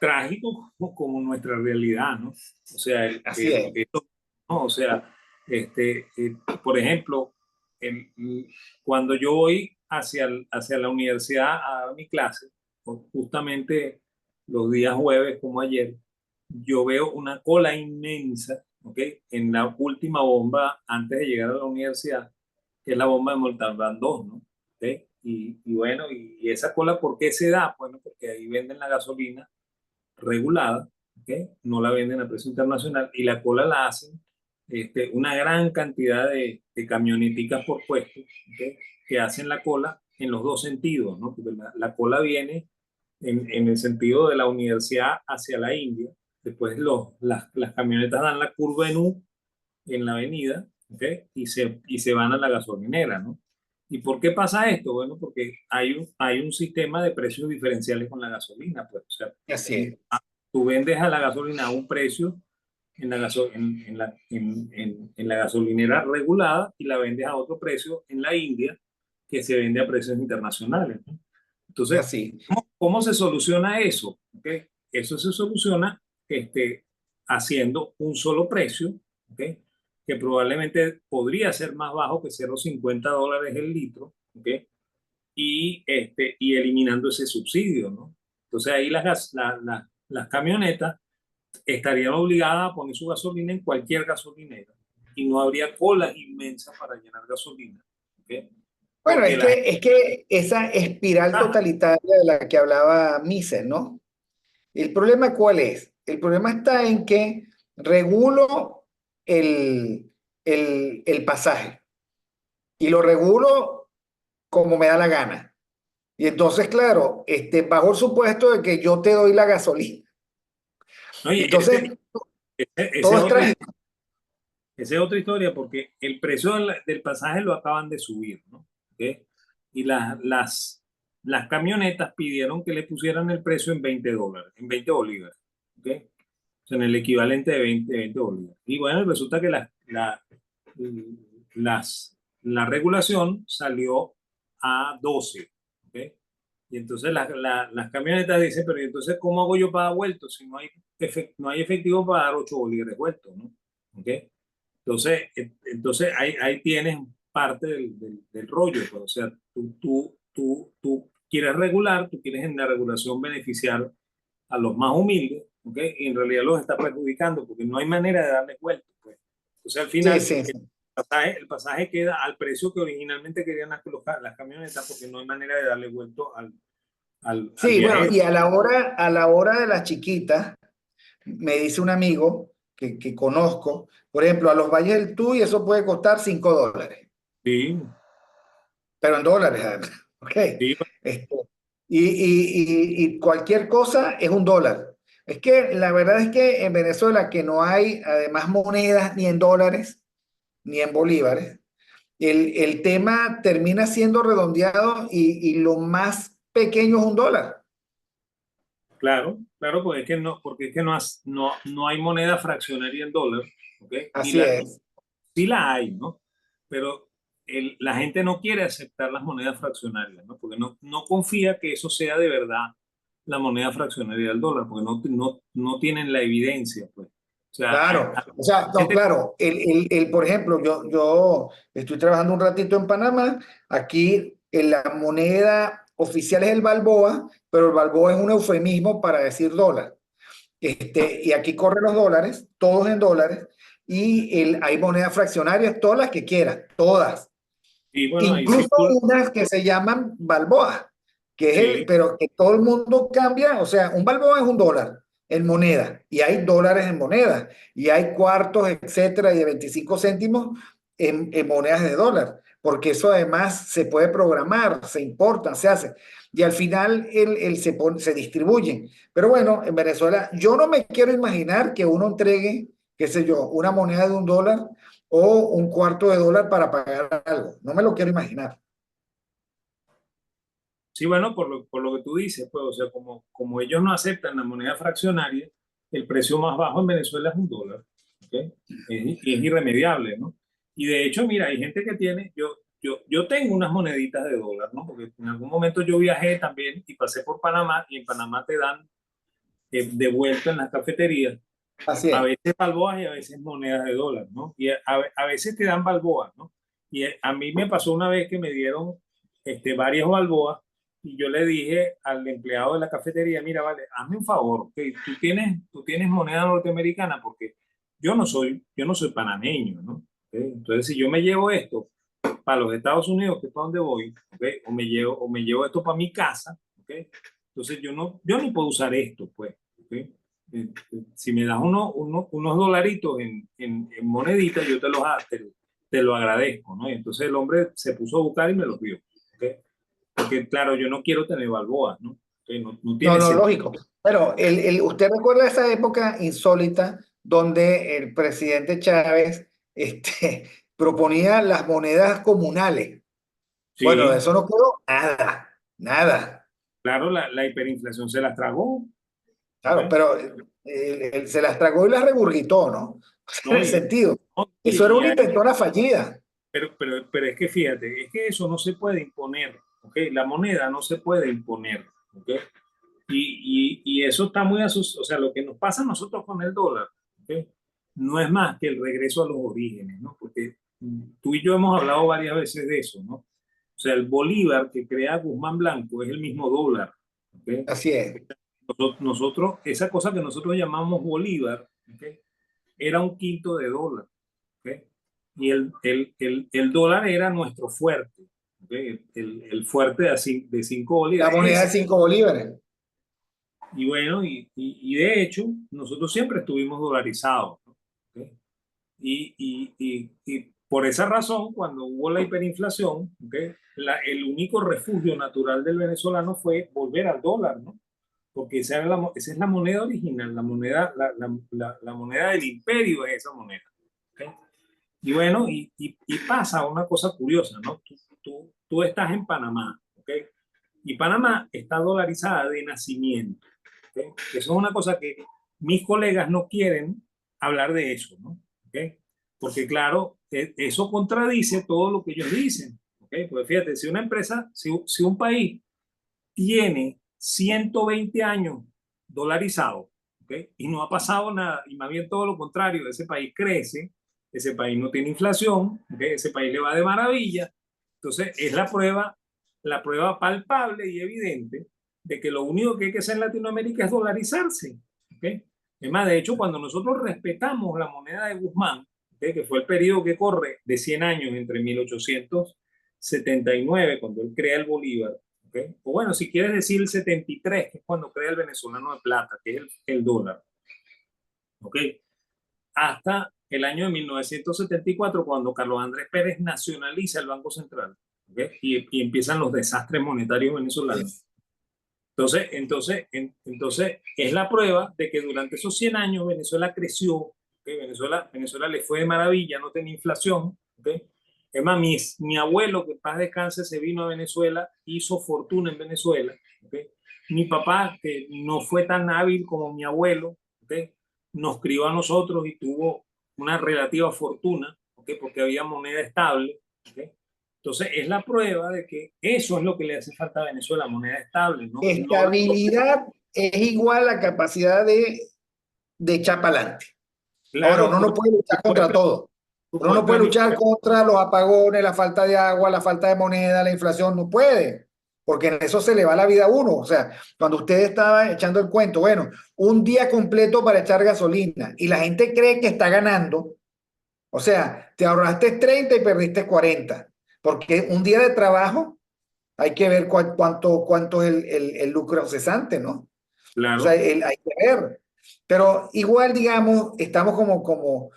trágico como nuestra realidad, ¿no? O sea, Así es. esto, ¿no? O sea, por ejemplo, cuando yo voy hacia la universidad a dar mi clase, justamente los días jueves como ayer, yo veo una cola inmensa, ¿ok? En la última bomba antes de llegar a la universidad, que es la bomba de Montalbán 2, ¿no? ¿Ok? Y bueno, y esa cola, ¿por qué se da? Bueno, porque ahí venden la gasolina regulada, ¿ok? No la venden a precio internacional y la cola la hacen una gran cantidad de camioneticas por puesto, ¿ok? Que hacen la cola en los dos sentidos, ¿no? Porque la cola viene en el sentido de la universidad hacia la India, después las camionetas dan la curva en U en la avenida, ¿ok? Y se van a la gasolinera, ¿no? ¿Y por qué pasa esto? Bueno, porque hay un sistema de precios diferenciales con la gasolina, pues, o sea, Así tú, es. tú vendes a la gasolina a un precio en la gasolinera regulada y la vendes a otro precio en la India que se vende a precios internacionales, ¿no? Entonces, Así. ¿cómo se soluciona eso? ¿Ok? Eso se soluciona haciendo un solo precio, ¿ok? Que probablemente podría ser más bajo que $0,50 el litro, ¿ok? Y eliminando ese subsidio, ¿no? Entonces ahí las camionetas estarían obligadas a poner su gasolina en cualquier gasolinera y no habría colas inmensas para llenar gasolina, ¿ok? Bueno, Porque la gente... es que esa espiral Ah, totalitaria de la que hablaba Mises, ¿no? ¿El problema cuál es? El problema está en que regulo el, el pasaje y lo regulo como me da la gana. Y entonces, claro, bajo el supuesto de que yo te doy la gasolina. no, Y y entonces, ese todo es es trágico. esa es otra historia porque el precio del pasaje lo acaban de subir, ¿no? ¿Ok? Y las camionetas pidieron que le pusieran el precio en $20, en 20 bolívares, ¿ok? O sea, en el equivalente de 20 bolívares. Y bueno, resulta que la regulación salió a 12, ¿ok? Y entonces las camionetas dicen, pero ¿y entonces cómo hago yo para dar vueltos si no hay efectivo para dar 8 bolívares vueltos, ¿no? ¿Ok? Entonces ahí tienes parte del rollo, pues. O sea, tú quieres regular, tú quieres en la regulación beneficiar a los más humildes, ¿ok? Y en realidad los está perjudicando porque no hay manera de darle vuelta, pues. Entonces al Sí, final sí, el sí. pasaje, el pasaje queda al precio que originalmente querían las camionetas porque no hay manera de darle vuelto al Sí, bueno, viajero. y a la hora de las chiquitas, me dice un amigo que conozco, por ejemplo, a los Valles del Tuy eso puede costar $5, Sí, pero en dólares, además. ¿Ok? sí, Este, y cualquier cosa es un dólar. Es que la verdad es que en Venezuela que no hay además monedas ni en dólares ni en bolívares, el tema termina siendo redondeado y lo más pequeño es un dólar. claro, claro, porque es que no hay moneda fraccionaria en dólar, ¿ok? Así es. Sí la hay, ¿no? Pero la gente no quiere aceptar las monedas fraccionarias, ¿no? Porque no confía que eso sea de verdad la moneda fraccionaria del dólar, porque no tienen la evidencia, pues. O sea, Claro, o sea, no, gente, claro, por ejemplo, yo estoy trabajando un ratito en Panamá, aquí la moneda oficial es el balboa, pero el balboa es un eufemismo para decir dólar. Y aquí corren los dólares, todos en dólares, y hay monedas fraccionarias, todas las que quieras, todas, y bueno, ahí incluso circula, unas que se llaman balboa. que es Sí, pero que todo el mundo cambia, o sea, un balboa es un dólar en moneda, y hay dólares en moneda, y hay cuartos, etcétera, y de 25 céntimos en monedas de dólar, porque eso además se puede programar, se importa, se hace, y al final se distribuyen. Pero bueno, en Venezuela, yo no me quiero imaginar que uno entregue, qué sé yo, una moneda de un dólar o un cuarto de dólar para pagar algo. No me lo quiero imaginar. sí, bueno, por lo que tú dices, pues, o sea, como ellos no aceptan la moneda fraccionaria, el precio más bajo en Venezuela es un dólar, ¿ok? Y es irremediable, ¿no? Y de hecho, mira, hay gente que tiene, yo tengo unas moneditas de dólar, ¿no? Porque en algún momento yo viajé también y pasé por Panamá, y en Panamá te dan de vuelta en las cafeterías, Así a es. veces balboas y a veces monedas de dólar, ¿no? Y a veces te dan balboas, ¿no? Y a mí me pasó una vez que me dieron varias balboas, y yo le dije al empleado de la cafetería, mira, vale, hazme un favor, que tú tienes moneda norteamericana, porque yo no soy panameño, ¿no? ¿Ok? Entonces, si yo me llevo esto para los Estados Unidos, que es para donde voy, ¿ok? O me llevo esto para mi casa, ¿ok? Entonces yo no puedo usar esto, pues, ¿ok? Si me das unos dolaritos en moneditas, yo te lo agradezco, ¿no? Y entonces el hombre se puso a buscar y me los dio, ¿ok? Porque claro, yo no quiero tener balboas, ¿no? No No, tiene no, sentido. lógico. Pero usted recuerda esa época insólita donde el presidente Chávez proponía las monedas comunales. Bueno, de Sí, eso no quedó nada, nada. claro, la hiperinflación se las tragó, ¿ok? Claro, pero él se las tragó y las regurgitó, ¿no? En No, el sentido. no, Eso era y una intentona fallida. pero es que fíjate, es que eso no se puede imponer, ¿ok? La moneda no se puede imponer, ¿ok? Y eso está muy asociado, o sea, lo que nos pasa a nosotros con el dólar, ¿ok? No es más que el regreso a los orígenes, ¿no? Porque tú y yo hemos hablado varias veces de eso, ¿no? O sea, el bolívar que crea Guzmán Blanco es el mismo dólar, ¿ok? Así es. Nosotros, esa cosa que nosotros llamamos bolívar, ¿ok? Era un quinto de dólar, ¿ok? Y el dólar era nuestro fuerte, ¿ok? El fuerte de 5 La bolívares, moneda de ese. 5 bolívares. Y bueno, y de hecho, nosotros siempre estuvimos dolarizados, ¿no? ¿Ok? Y por esa razón, cuando hubo la hiperinflación, ¿ok? El único refugio natural del venezolano fue volver al dólar, ¿no? Porque esa es la moneda original, la moneda del imperio es esa moneda, ¿ok? Y bueno, y pasa una cosa curiosa, ¿no? Tú estás en Panamá, ¿ok? Y Panamá está dolarizada de nacimiento, ¿ok? Eso es una cosa que mis colegas no quieren hablar de eso, ¿no? ¿Ok? Porque claro, eso contradice todo lo que ellos dicen, ¿ok? Pues fíjate, si una empresa, si un país tiene 120 años dolarizado, ¿ok? Y no ha pasado nada, y más bien todo lo contrario, ese país crece, ese país no tiene inflación, ¿ok? Ese país le va de maravilla. Entonces, es la prueba palpable y evidente de que lo único que hay que hacer en Latinoamérica es dolarizarse, ¿ok? Es más, de hecho, cuando nosotros respetamos la moneda de Guzmán, ¿ok? Que fue el periodo que corre de 100 años entre 1879, cuando él crea el Bolívar, ¿okay? O bueno, si quieres decir el 73, que es cuando crea el venezolano de plata, que es el dólar, ¿ok? Hasta el año de 1974, cuando Carlos Andrés Pérez nacionaliza el Banco Central, ¿okay? Y empiezan los desastres monetarios venezolanos. Entonces, es la prueba de que durante esos 100 años Venezuela creció, ¿okay? Venezuela le fue de maravilla, no tenía inflación, ¿okay? Es más, mi abuelo, que en paz descanse, se vino a Venezuela, hizo fortuna en Venezuela, ¿okay? Mi papá, que no fue tan hábil como mi abuelo, ¿okay? Nos crió a nosotros y tuvo una relativa fortuna, ¿okay? Porque había moneda estable, ¿okay? Entonces, es la prueba de que eso es lo que le hace falta a Venezuela, moneda estable, no Estabilidad es igual a capacidad de echar para adelante. Ahora, claro, uno no porque puede luchar tú puedes, contra todo. tú Uno no puedes puede permitir. luchar contra los apagones, la falta de agua, la falta de moneda, la inflación. No puede, porque en eso se le va la vida a uno. O sea, cuando usted estaba echando el cuento, bueno, un día completo para echar gasolina y la gente cree que está ganando. O sea, te ahorraste 30 y perdiste 40, porque un día de trabajo hay que ver cuánto es el lucro cesante, ¿no? O sea, Claro, hay que ver. Pero igual, digamos, estamos como,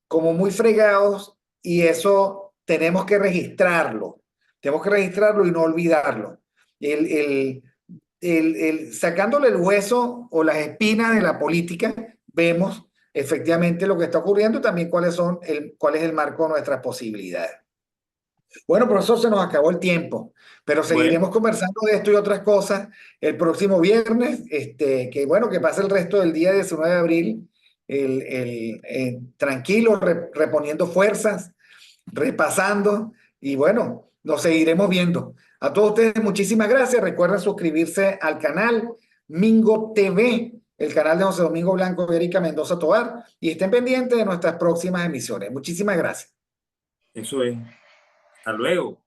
como muy fregados y eso tenemos que registrarlo. Tenemos que registrarlo y no olvidarlo. El, el, sacándole el hueso o las espinas de la política, vemos efectivamente lo que está ocurriendo y también cuál es el marco de nuestras posibilidades. Bueno, profesor, se nos acabó el tiempo, pero bueno, seguiremos conversando de esto y otras cosas el próximo viernes. Que bueno, que pase el resto del día 19 de abril tranquilo, reponiendo fuerzas, repasando y bueno, nos seguiremos viendo. A todos ustedes, muchísimas gracias. Recuerden suscribirse al canal Mingo TV, el canal de José Domingo Blanco y Erika Mendoza Tovar, y estén pendientes de nuestras próximas emisiones. Muchísimas gracias. eso es. Hasta luego.